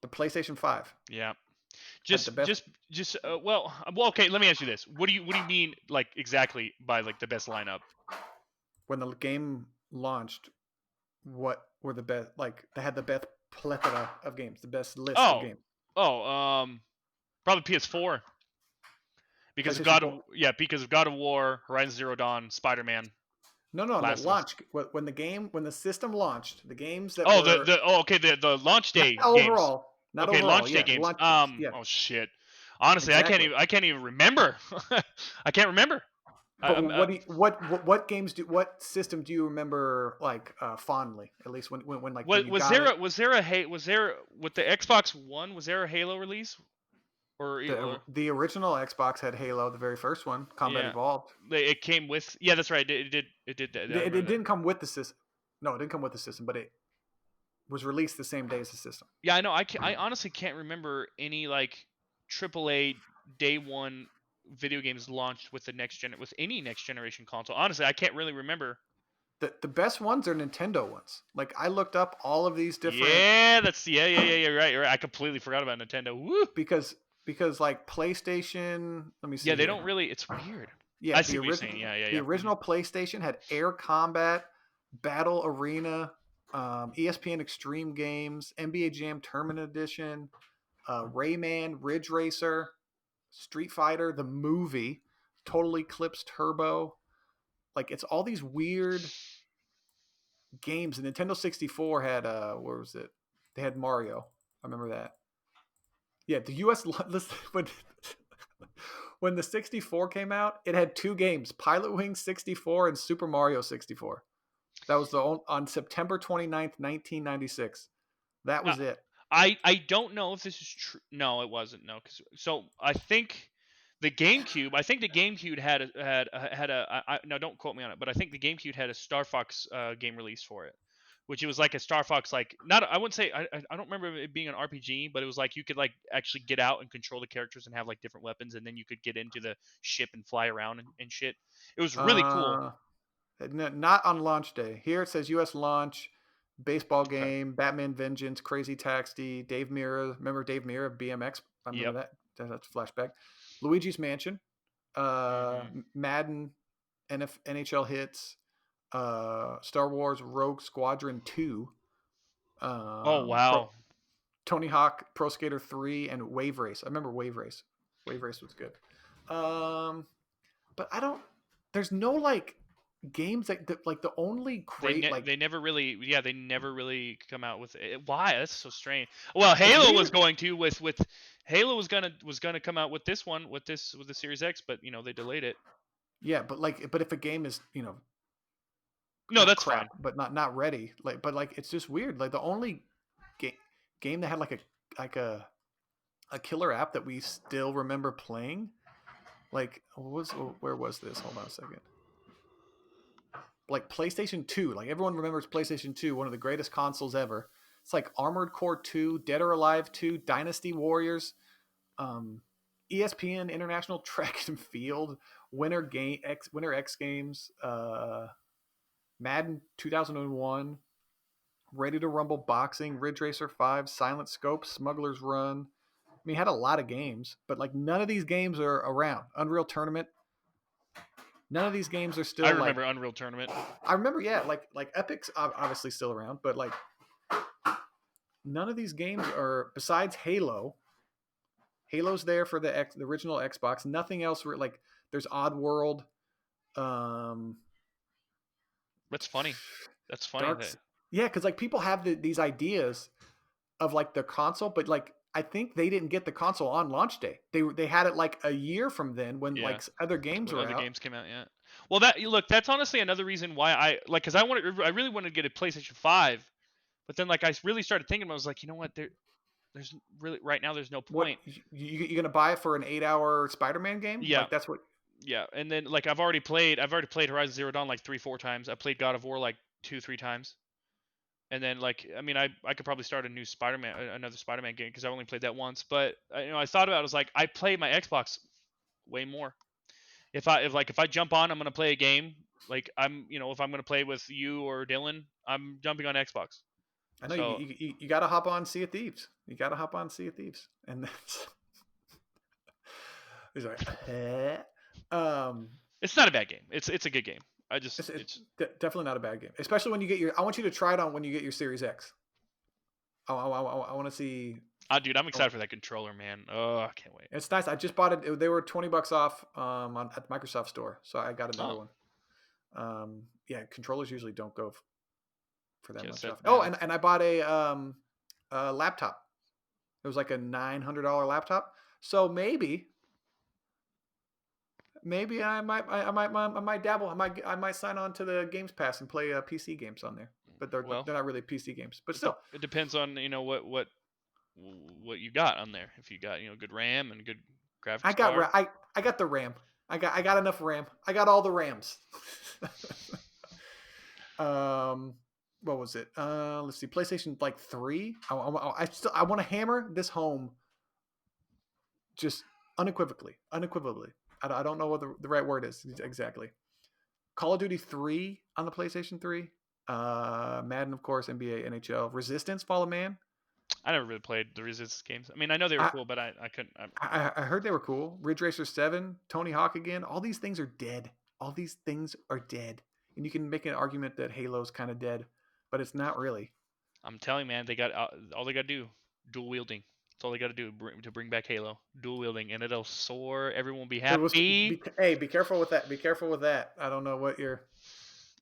The PlayStation 5 Yeah. had the Just, best just, just. Well. Okay. Let me ask you this. What do you mean, like exactly by like the best lineup? when the game launched. What were the best? Like they had the best plethora of games, the best list of Oh, games. oh, probably PS4 because of PlayStation 4. because of God of War, Horizon Zero Dawn, Spider Man, No, the Last of Us. launch when the system launched, the games that Oh, were okay, the launch not day games. overall, not Okay, overall. launch day Yeah, games. launch games. Yeah, Oh shit. Honestly, exactly. I can't even remember. I can't remember. But I'm, what games do what system do you remember like fondly? At least when like when you was got there it. was there with the Xbox One, was there a Halo release The original Xbox had Halo, the very first one, Combat yeah, Evolved. it came with, yeah, that's right, it did that. I It remember that. didn't come with the system. No, it didn't come with the system, but it was released the same day as the system. Yeah, I know. I honestly can't remember any like AAA day one video games launched with the with any next generation console. Honestly, I can't really remember. The best ones are Nintendo ones. Like I looked up all of these different Yeah, that's you're right. You're right. I completely forgot about Nintendo. Woo. because like PlayStation. Let me Yeah, see they here. don't really. It's weird. Yeah, I see what you're saying. Yeah, yeah, the yeah. original PlayStation had Air Combat, Battle Arena, ESPN Extreme Games, NBA Jam Tournament Edition, Rayman, Ridge Racer, Street Fighter, the movie, Total Eclipse Turbo. Like it's all these weird games. The Nintendo 64 had where was it? They had Mario. I remember that. Yeah, the US when when the 64 came out, it had two games, Pilot Wings 64 and Super Mario 64. That was on September 29th, 1996. That Uh, was it. I don't know if this is true. No, it wasn't. No, cause so I think the GameCube. I think the GameCube had a. No, don't quote me on it, but I think the GameCube had a Star Fox game release for it, which it was like a Star Fox, like not. I wouldn't say I don't remember it being an RPG, but it was like you could like actually get out and control the characters and have like different weapons, and then you could get into the ship and fly around and shit. It was really cool. Uh Not on launch day. Here it says US launch, baseball Okay. game, Batman Vengeance, Crazy Taxi, Dave Mirra. Remember Dave Mirra, BMX? I remember Yep. that. That's a flashback. Luigi's Mansion, Hmm. Madden, NHL Hits, Star Wars Rogue Squadron 2, Oh wow. Tony Hawk Pro Skater 3, and Wave Race. I remember Wave Race. Wave Race was good. Um, but I don't. There's no like games that like the only great like They never really, yeah, they never really come out with it. Why? That's so strange. Well, it's Halo was weird. going to with Halo was gonna come out with this one with the Series X, but they delayed it. Yeah, but if a game is No, not that's crap, fine. but not ready, like but like it's just weird. Like the only game that had like a killer app that we still remember playing. Like where was this? Hold on a second. Like PlayStation 2. Like everyone remembers PlayStation 2, one of the greatest consoles ever. It's like Armored Core 2, Dead or Alive 2, Dynasty Warriors. Um, ESPN International Track and Field, Winter X Games, Madden 2001, Ready to Rumble Boxing, Ridge Racer 5, Silent Scope, Smuggler's Run. I mean, he had a lot of games, but like none of these games are around. Unreal Tournament, none of these games are I still like. remember Unreal Tournament. I remember, yeah, like Epic's obviously still around, but like none of these games are besides Halo. Halo's there for the original Xbox. Nothing else. Like there's Oddworld, um, That's funny. That's funny. Darks. Yeah, because like people have these ideas of like the console, but like I think they didn't get the console on launch day. They had it like a year from then when Yeah. like other games When were other out. games came out, yeah. Well, that's honestly another reason why I like, because I really wanted to get a PlayStation 5, but then like I really started thinking, I was like, you know what, there's really right now there's no What point. you gonna buy it for an 8 hour Spider-Man game? Yeah, Like that's what. yeah, and then like I've already played Horizon Zero Dawn like 3 4 times. I played God of War like 2 3 times, and then like I mean I could probably start a new another Spider-Man game because I only played that once. But I thought about it, I was like, I play my Xbox way more. If I jump on, I'm gonna play a game. Like if I'm gonna play with you or Dylan, I'm jumping on Xbox. I know So you got to hop on Sea of Thieves. You got to hop on Sea of Thieves, and that's he's like, it's not a bad game. It's a good game. it's it's definitely not a bad game, especially when you get your. I want you to try it on when you get your Series X. I want to see. dude, I'm Oh, excited for that controller, man. Oh, I can't wait. it's nice. I just bought it. They were $20 off at the Microsoft store, so I got another Oh, one. Yeah, controllers usually don't go for that just much said, off. Oh, man. and I bought a laptop. It was like a $900 laptop. So maybe I might dabble. I might sign on to the Games Pass and play PC games on there. But Well, they're not really PC games. But still, it depends on what you got on there. If you got good RAM and good I graphics got card. I got the RAM. I got enough RAM. I got all the RAMs. um, what was it? Let's see. PlayStation like 3. I want to hammer this home just unequivocally. Unequivocally. I don't know what the right word is exactly. Call of Duty 3 on the PlayStation 3. Madden, of course, NBA, NHL, Resistance, Fall of Man. I never really played the Resistance games. I mean, I know they were I, cool, but I couldn't. I heard they were cool. Ridge Racer 7, Tony Hawk again. All these things are dead. All these things are dead. And you can make an argument that Halo's kind of dead, but it's not really. I'm telling you, man, they got all they got to do, dual wielding. That's all they got to do to bring back Halo, dual wielding, and it'll soar. Everyone will be It was happy. hey, be careful with that. Be careful with that. I don't know what I'm you're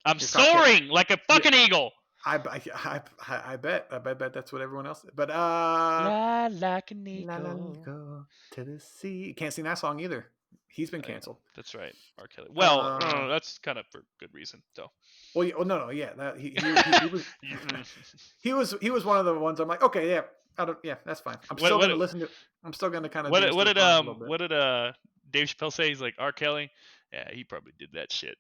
talking. soaring like a Yeah, fucking eagle. I bet that's what everyone else. But Fly like an la la eagle. go to the sea. Can't sing that song either. He's been Yeah, canceled. that's right, R. Kelly. Well, Uh, that's kind of for good reason. So. well, no, yeah, he was he was one of the ones I'm like, okay, yeah, I don't, yeah, that's fine. I'm what still what gonna listen to. I'm still gonna kind of dance to the songs a little bit. what did Dave Chappelle say? He's like, R. Kelly. Yeah, he probably did that shit.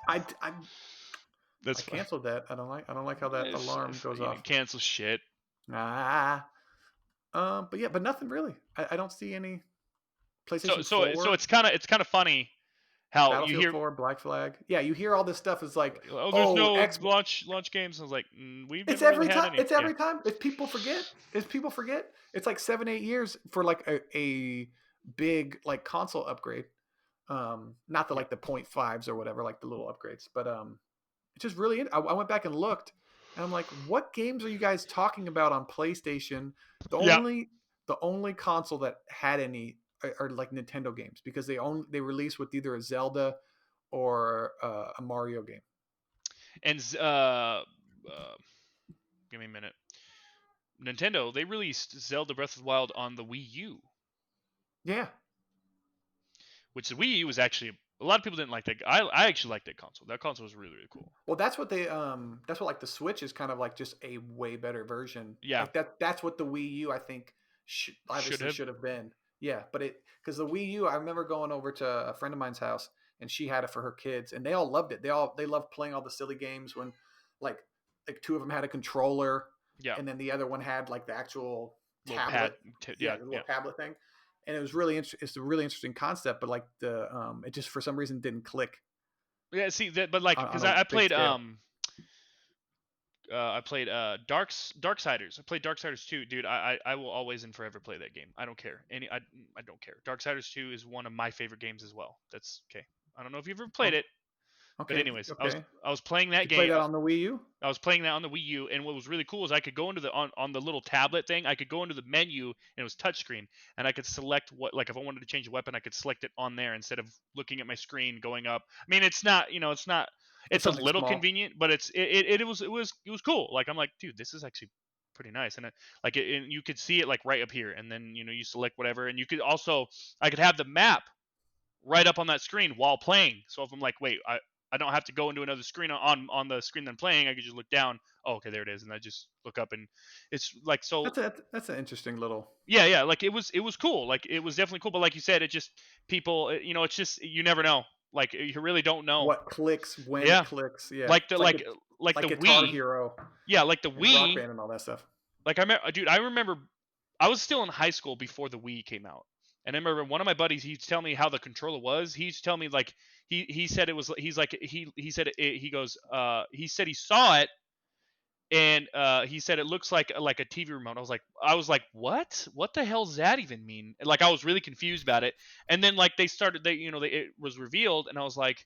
I That's fine. canceled that. I don't like how that alarm goes You off. didn't cancel shit. Ah, but yeah, but nothing really. I don't see any So PlayStation so so 4, it's kind of funny how you Battlefield hear, 4, Black Flag. Yeah, you hear all this stuff. It's like, oh, there's oh, no X. launch games. I was like, we've It's never really every had time. any. It's Yeah, every time. If people forget, it's like 7 8 years for like a big like console upgrade. Not the yeah, like the point fives or whatever, like the little upgrades, but it's just really. I went back and looked, and I'm like, what games are you guys talking about on PlayStation? The yeah. only the only console that had any are like Nintendo games because they release with either a Zelda or a Mario game. And give me a minute. Nintendo, they released Zelda Breath of the Wild on the Wii U, Yeah, which the Wii U was actually, a lot of people didn't like that. I actually liked that console. That console was really cool. well, that's what like the Switch is kind of like just a way better version. Yeah, Like that's what the Wii U I think should obviously have. should have been. Yeah, but it because the Wii U I remember going over to a friend of mine's house and she had it for her kids and they all loved it. They loved playing all the silly games when like two of them had a controller Yeah, and then the other one had like the actual. little pad. tablet. Yeah, Yeah, the little yeah. tablet thing. And it was really it's a really interesting concept, but like it just for some reason didn't click Yeah, see that, but like, on because a I big played scale. I played Darksiders. I played Darksiders 2, dude. I will always and forever play that game. I don't care. I don't care. Darksiders 2 is one of my favorite games as well. That's okay. I don't know if you've ever played Oh, it, but okay, anyways, okay. I was playing that You play game. that on the Wii U? I was playing that on the Wii U, and what was really cool is I could go into the on the little tablet thing. I could go into the menu, and it was touchscreen, and I could select what, like, if I wanted to change a weapon, I could select it on there instead of looking at my screen going up. I mean, it's not, it's not, It's it's a something little small. convenient, but it was cool. Like, I'm like, dude, this is actually pretty nice, and and you could see it like right up here, and then you select whatever, and you could also, I could have the map right up on that screen while playing. So if I'm like, wait, I don't have to go into another screen on the screen that I'm playing. I could just look down. Oh, okay, there it is, and I just look up, and it's like, so. That's an interesting little Yeah, yeah, like it was cool. Like, it was definitely cool. But like you said, it just, people, it's just, you never know. Like, you really don't know. what clicks when it Yeah, clicks. Yeah, like the it's like like the like Guitar Wii. Hero Yeah, like the and Rock Wii. Band and all that stuff. Like, I remember I was still in high school before the Wii came out. And I remember one of my buddies, he used to tell me how the controller was. He used to tell me, like, he said it was, he's like, he said he goes, he said he saw it, and he said it looks like a TV remote. I was like, what the hell does that even mean? And, like, I was really confused about it. And then, like, it was revealed, and I was like,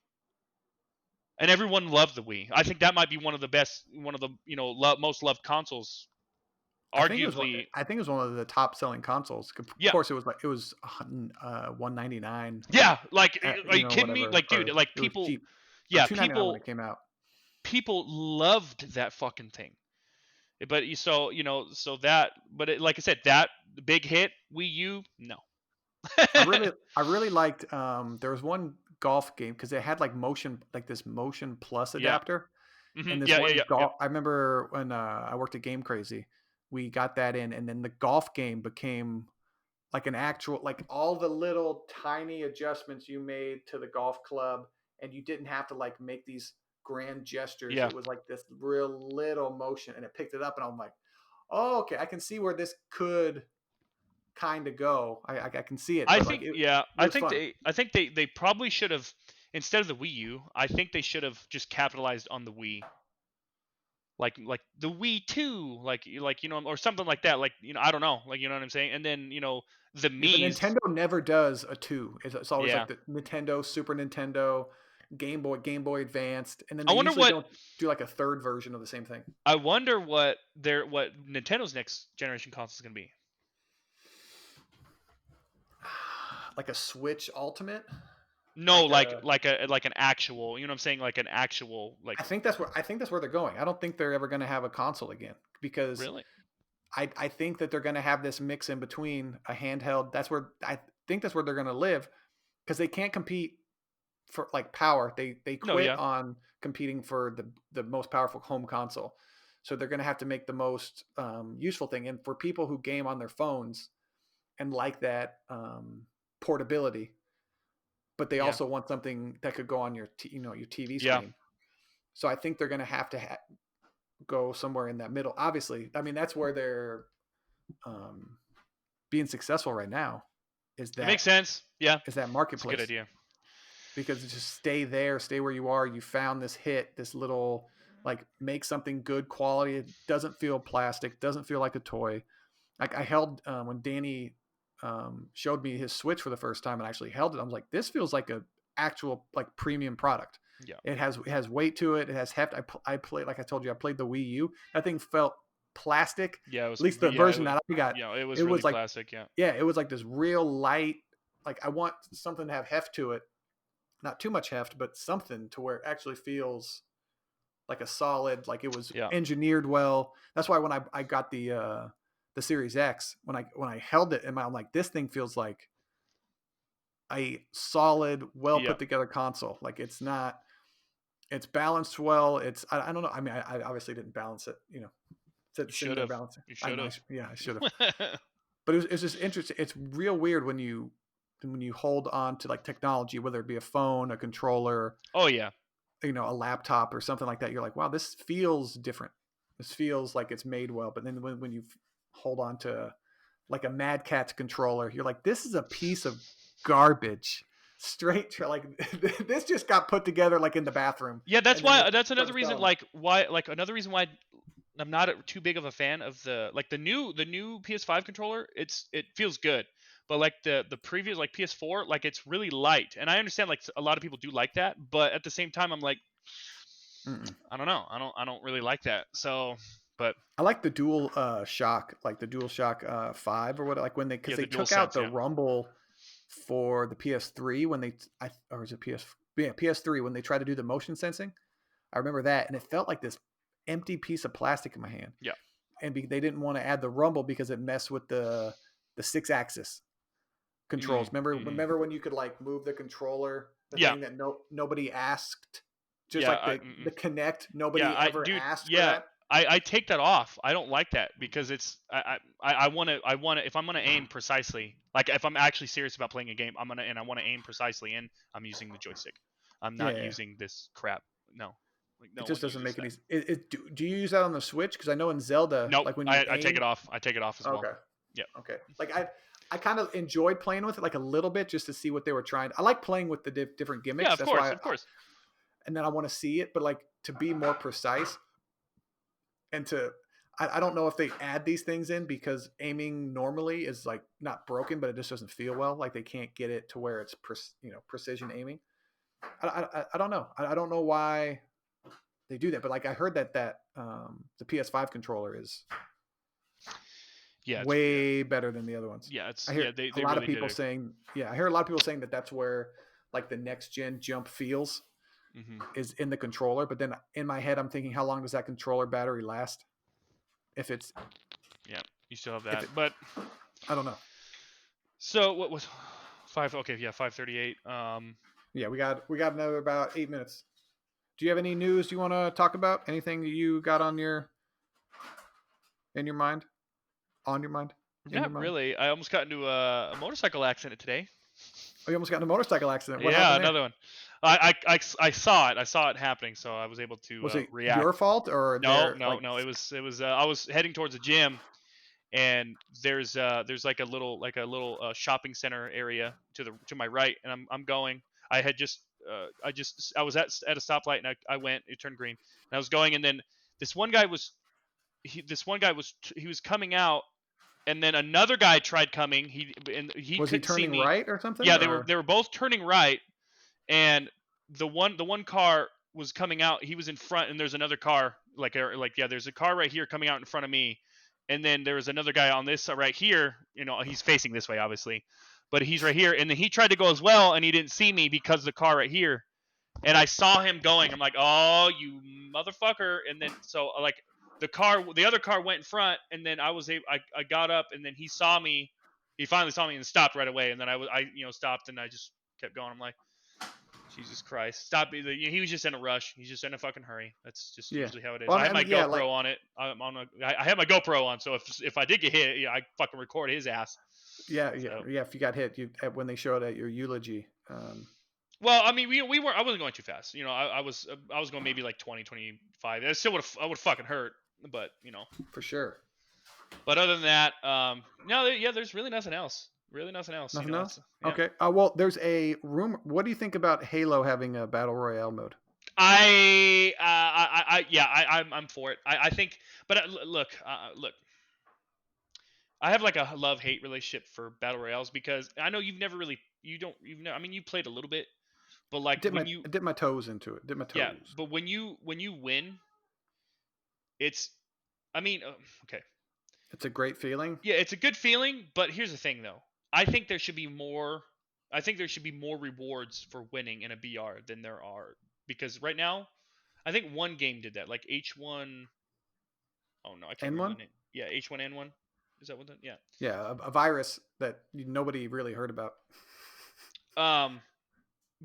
and everyone loved the Wii. I think that might be one of the, most loved consoles, arguably. I think it was one of the top selling consoles. Of Yeah. course, it was 199 Yeah, like, at, are you kidding me? whatever, Like, dude, or like, it was people, cheap, or yeah, 299 when people it came out. people loved that fucking thing. But but like I said, that big hit Wii U, no. I really liked. There was one golf game because they had like this motion plus Yeah. adapter, and this Yeah, yeah, one yeah, yep. golf. I remember when I worked at Game Crazy, we got that in, and then the golf game became like an actual, like all the little tiny adjustments you made to the golf club, and you didn't have to like make these grand gestures. Yeah. It was like this real little motion, and it picked it up, and I'm like, oh, okay, I can see where this could kind of go. I can see it, I but like think, yeah, it was fun. I think they probably should have, instead of the Wii U, I think they should have just capitalized on the Wii. Like the Wii 2, or something like that. Like, I don't know, like, you know what I'm saying? And then, the Yeah, but Mii's. Nintendo never does a two. It's always Yeah. like the Nintendo, Super Nintendo, Game Boy Advanced, and then I they wonder usually what don't do like a third version of the same thing. I wonder what Nintendo's next generation console is going to be. Like a Switch Ultimate, No, like like a. like an actual, you know what I'm saying? Like an actual, like, I think that's where they're going. I don't think they're ever going to have a console again because really? I think that they're going to have this mix in between a handheld. That's where they're going to live because they can't compete for like power. They No, quit yeah. on competing for the most powerful home console, so they're going to have to make the most useful thing. And for people who game on their phones and like that portability, but they Yeah. also want something that could go on your TV Yeah. screen. So I think they're going to have to go somewhere in that middle. Obviously, I mean that's where they're um, being successful right now. Is It makes that sense. Yeah. is that It's a good marketplace? idea. Because just stay there, stay where you are. You found this hit, this little like make something good quality. It doesn't feel plastic, doesn't feel like a toy. Like I held when Danny showed me his Switch for the first time and I actually held it. I was like, this feels like a actual like premium product. Yeah. It has weight to it. It has heft. I played, like I told you, I played the Wii U. That thing felt plastic. Yeah, At least the version that I got, it was it really was like, plastic, yeah. yeah, it was like this real light. Like I want something to have heft to it, not too much heft, but something to where it actually feels like a solid, like it was Yeah. engineered well. That's why when I got the Series X, when I held it in my, I'm like, this thing feels like a solid, well Yeah. put together console. Like it's balanced well. I don't know. I mean, I obviously didn't balance it. You Sitting should there have. balancing. You I should know. have. Yeah, I should have. But it's just interesting. It's real weird when you hold on to like technology, whether it be a phone, a controller, Oh, yeah. a laptop or something like that. You're like, wow, this feels different. This feels like it's made well. But then when you hold on to like a Mad Catz controller. You're like, this is a piece of garbage. Straight like this just got put together like in the bathroom, Yeah, that's and then why. it's That's from another reason. stone. Like another reason why I'm not too big of a fan of the new PS5 controller. It feels good, but like the previous like PS4, like it's really light. And I understand like a lot of people do like that, but at the same time, I'm like, Mm-mm. I don't know. I don't really like that. So, but I like the dual shock, like the dual shock 5 or what, like when they, because yeah, they the dual took out sense. the Yeah. rumble for the PS3 when they, or was it PS3 when they tried to do the motion sensing. I remember that, and it felt like this empty piece of plastic in my hand. Yeah. And they didn't want to add the rumble because it messed with the 6-axis controls. Mm, Remember, mm-hmm. when you could like move the controller, the Yeah. thing that nobody asked, just Yeah. like the Connect, Yeah. nobody ever Dude. asked for Yeah. that. I take that off. I don't like that because it's I want to if I'm gonna aim precisely, like if I'm actually serious about playing a game, I want to aim precisely, and I'm using the joystick. I'm not Yeah, using this crap. No, like it no just one doesn't uses make that. any. Do you use that on the Switch? Because I know in Zelda, Nope. like when you I take it aim. off. I take it off as well. Okay, Yeah. okay. Like I kind of enjoyed playing with it like a little bit just to see what they were trying. I like playing with the different Yeah. gimmicks. Of That's course. why. Of course. And then I want to see it, but like to be more precise and to. I don't know if they add these things in because aiming normally is like not broken, but it just doesn't feel well. Like they can't get it to where it's precision aiming. I don't know. I don't know why they do that, but like I heard that the PS5 controller is Yeah. It's yeah. way better than the other ones. Yeah. It's I hear yeah. a They lot of really did people it. saying, yeah, I hear a lot of people saying that that's where like the next gen jump feels Hmm. is in the controller. But then in my head, I'm thinking, how long does that controller battery last? If it's Yeah. You still have if that, it, but I don't know. so what was five? Okay. Yeah. 538. Yeah, we got another about 8 minutes. Do you have any news you want to talk about? Anything that you got on your in your mind, on your mind, in your Not mind? really. I almost got into a motorcycle accident today. Oh, you almost got in a motorcycle accident. What Yeah, happened there? another one. I saw it. I saw it happening, so I was able to Was it your react. fault or No, their no, like? no. It was. I was heading towards a gym, and there's like a little shopping center area to my right, and I'm going. I had just I was at a stoplight, and I went. It turned green, and I was going, and then this one guy was he was coming out, and then another guy tried coming. He Was he couldn't see turning me. right or something? Yeah, Or they were both turning right, and the one car was coming out. He was in front, and there's another car like there's a car right here coming out in front of me, and then there was another guy on this side right here. You know, he's facing this way obviously, but he's right here, and then he tried to go as well, and he didn't see me because of the car right here, and I saw him going. I'm like, oh, you motherfucker. And then so like the other car went in front, and then I got up, and then he saw me. He finally saw me and stopped right away, and then I stopped, and I just kept going. I'm like, Jesus Christ, stop! He was just in a rush. He's just in a fucking hurry. That's just yeah. usually how it is. Well, I had I my mean, yeah, like GoPro on it. I had my GoPro on, so if I did get hit, I fucking record his ass. yeah, yeah, So yeah. If you got hit, you when they showed at your eulogy, well, I mean, we were. I wasn't going too fast. I was going maybe like 20, 25. It still would fucking hurt, but for sure. But other than that, no, yeah, there's really nothing else. Really nothing else. Nothing It's else. yeah. Okay. Well, there's a rumor. What do you think about Halo having a battle royale mode? Yeah, I'm for it. I think, but look, I have like a love hate relationship for battle royales because I know I mean, you played a little bit, but like I dip my toes into it. Dip my yeah, toes. but when you win, it's, I mean, okay. It's a great feeling. Yeah, it's a good feeling, but here's the thing though. I think there should be more I think there should be more rewards for winning in a BR than there are, because right now I think one game did that, like H1. Oh no, I can't remember N1. the name. Yeah, H1N1. Is that what that? Yeah. Yeah, a virus that nobody really heard about. Um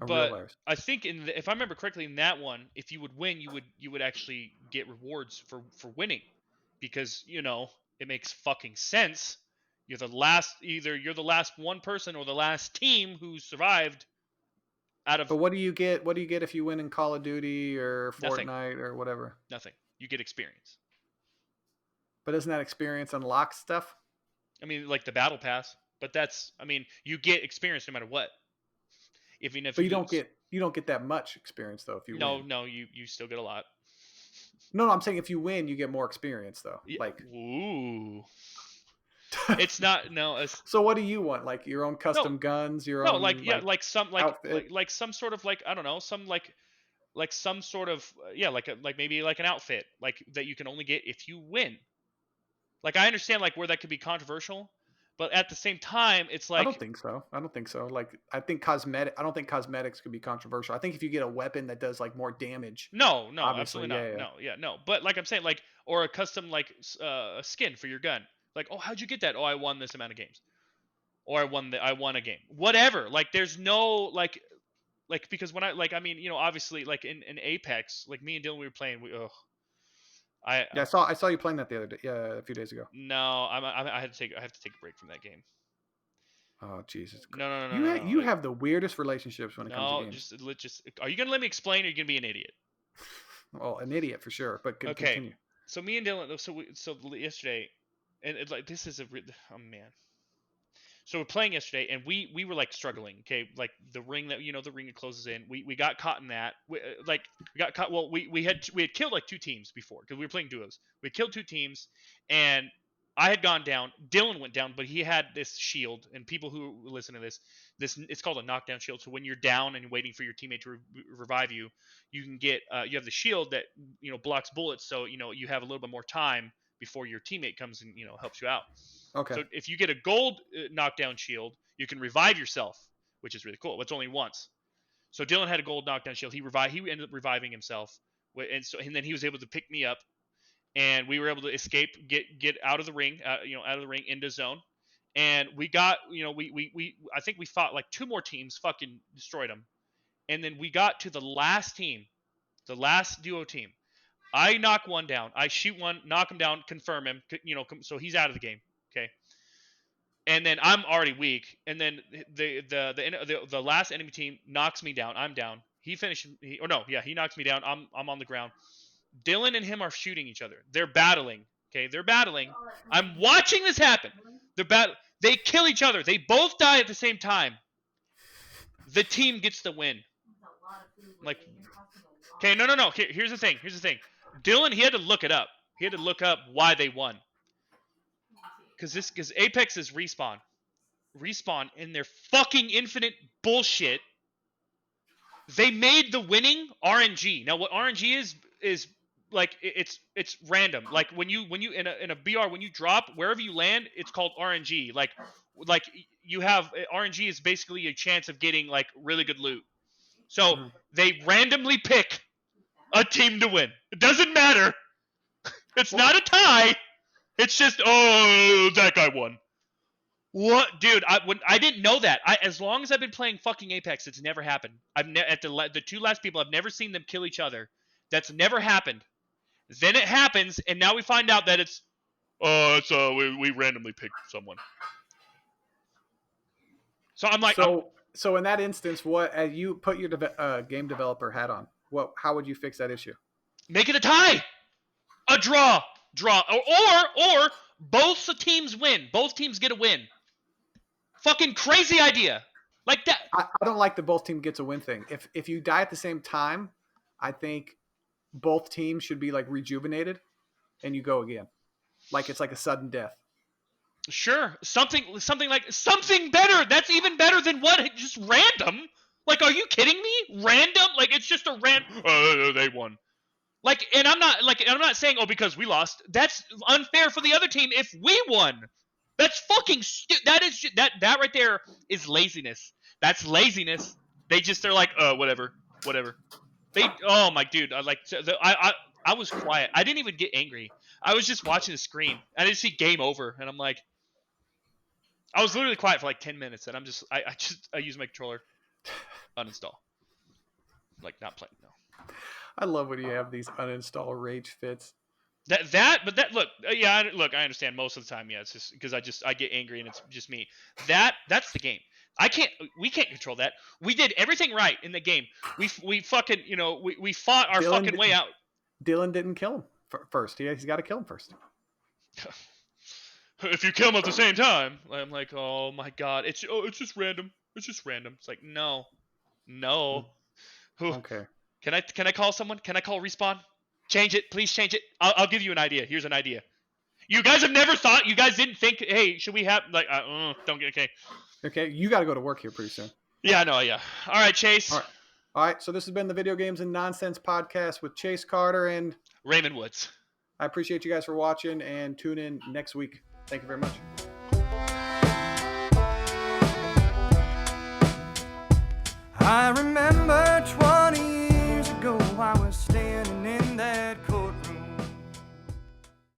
A real but virus. I think if I remember correctly in that one, if you would win, you would actually get rewards for winning, because it makes fucking sense. You're the last one person or the last team who survived out of But what do you get? What do you get if you win in Call of Duty or nothing. Fortnite or whatever? Nothing. You get experience. But doesn't that experience unlock stuff? I mean, like the battle pass, but that's, I mean, you get experience no matter what, even if But you lose. you don't get that much experience though if you No, win. no, you still get a lot. No, no, I'm saying if you win, you get more experience though. Yeah. Like, Ooh. It's not, no, it's so what do you want? Like your own no, custom guns, your no, like, own yeah, like like some, outfit? like some sort of, like, I don't know, some like some sort of, yeah, like like maybe like an outfit, like that you can only get if you win. Like, I understand like where that could be controversial, but at the same time, it's I like, don't think so. I don't think so. Like I think cosmetic. I don't think cosmetics could be controversial. I think if you get a weapon that does like more damage, no, no, obviously, absolutely not. yeah, yeah. No, yeah, no. But like I'm saying, like, or a custom like skin for your gun. Like, oh, how'd you get that? Oh, I won this amount of games, or I won a game. Whatever. Like, there's no like because when I like, I mean, obviously like in Apex, like me and Dylan, we were playing. I Yeah, I saw you playing that the other day. Yeah, a few days ago. no, I had to take, I have to take a break from that game. Oh Jesus, No, no, no, no, you no, no. you have the weirdest relationships when it comes to No, games. just. Are you gonna let me explain, or are you gonna be an idiot? Well, an idiot for sure, but Okay. continue. So me and Dylan. So yesterday, and like this is a oh man. So we're playing yesterday, and we were like struggling. Okay, like the ring that, the ring that closes in. We got caught in that. Like we got caught. Well, we had killed like two teams before because we were playing duos. We had killed two teams, and I had gone down. Dylan went down, but he had this shield. And people who listen to this it's called a knockdown shield. So when you're down and waiting for your teammate to revive you, you can get you have the shield that blocks bullets. So you have a little bit more time before your teammate comes and helps you out. Okay, So if you get a gold knockdown shield, you can revive yourself, which is really cool. It's only once. So Dylan had a gold knockdown shield. He ended up reviving himself, and then he was able to pick me up, and we were able to escape, get out of the ring, out of the ring into zone, and we got, we I think we fought like two more teams, fucking destroyed them, and then we got to the last team, the last duo team. I knock one down. I shoot one, knock him down, confirm him, so he's out of the game. Okay, and then I'm already weak, and then the last enemy team knocks me down. I'm down. He finishes. Or no, yeah, he knocks me down. I'm on the ground. Dylan and him are shooting each other. They're battling. Okay, they're battling. I'm watching this happen. They're battle. They kill each other. They both die at the same time. The team gets the win. Like, okay, no, no, no. Here's the thing. Here's the thing. Dylan, he had to look it up. He had to look up why they won. Because Apex is respawn in their fucking infinite bullshit. They made the winning RNG. Now what RNG is like, it's random. Like when you in a BR, when you drop wherever you land, it's called RNG. Like you have RNG is basically a chance of getting like really good loot. So mm-hmm. they randomly pick a team to win. It doesn't matter. It's Well, not a tie. It's just, oh, that guy won. What, dude? I didn't know that. As long as I've been playing fucking Apex, it's never happened. At the two last people, I've never seen them kill each other. That's never happened. Then it happens, and now we find out that we randomly picked someone. So I'm like, so in that instance, what as you put your game developer hat on, how would you fix that issue? make it a tie, a draw, or both teams win. Both teams get a win. Fucking crazy idea. Like that. I don't like the both team gets a win thing. If you die at the same time, I think both teams should be like rejuvenated, and you go again, like it's like a sudden death. Sure, something like something better. That's even better than what just random. Like, are you kidding me? Random? Like, it's just a random. They won. Like, and I'm not saying, oh, because we lost. That's unfair for the other team if we won. That's fucking that is that right there is laziness. That's laziness. They're like, whatever, whatever. Oh my dude, I was quiet. I didn't even get angry. I was just watching the screen. I didn't see game over, and I'm like, I was literally quiet for like 10 minutes, and I use my controller, uninstall, like not playing. No. I love when you have these uninstall rage fits. Look, I understand most of the time. Yeah, it's just because I get angry and it's just me. That's the game. We can't control that. We did everything right in the game. We fucking, we fought our fucking way out. Dylan didn't kill him first. He's got to kill him first. if you kill them at the same time. I'm like, oh my god, it's just random. It's just random. It's like, no, no. Who Okay. can I call someone? Can I call Respawn? Change it, please change it. I'll give you an idea. Here's an idea. You guys have never thought. You guys didn't think. Hey, should we have like? Don't get okay. Okay, you got to go to work here pretty soon. Yeah, no, yeah. All right, Chase. All right. All right. So this has been the Video Games and Nonsense podcast with Chase Carter, and Raymond Woods. I appreciate you guys for watching, and tune in next week. Thank you very much.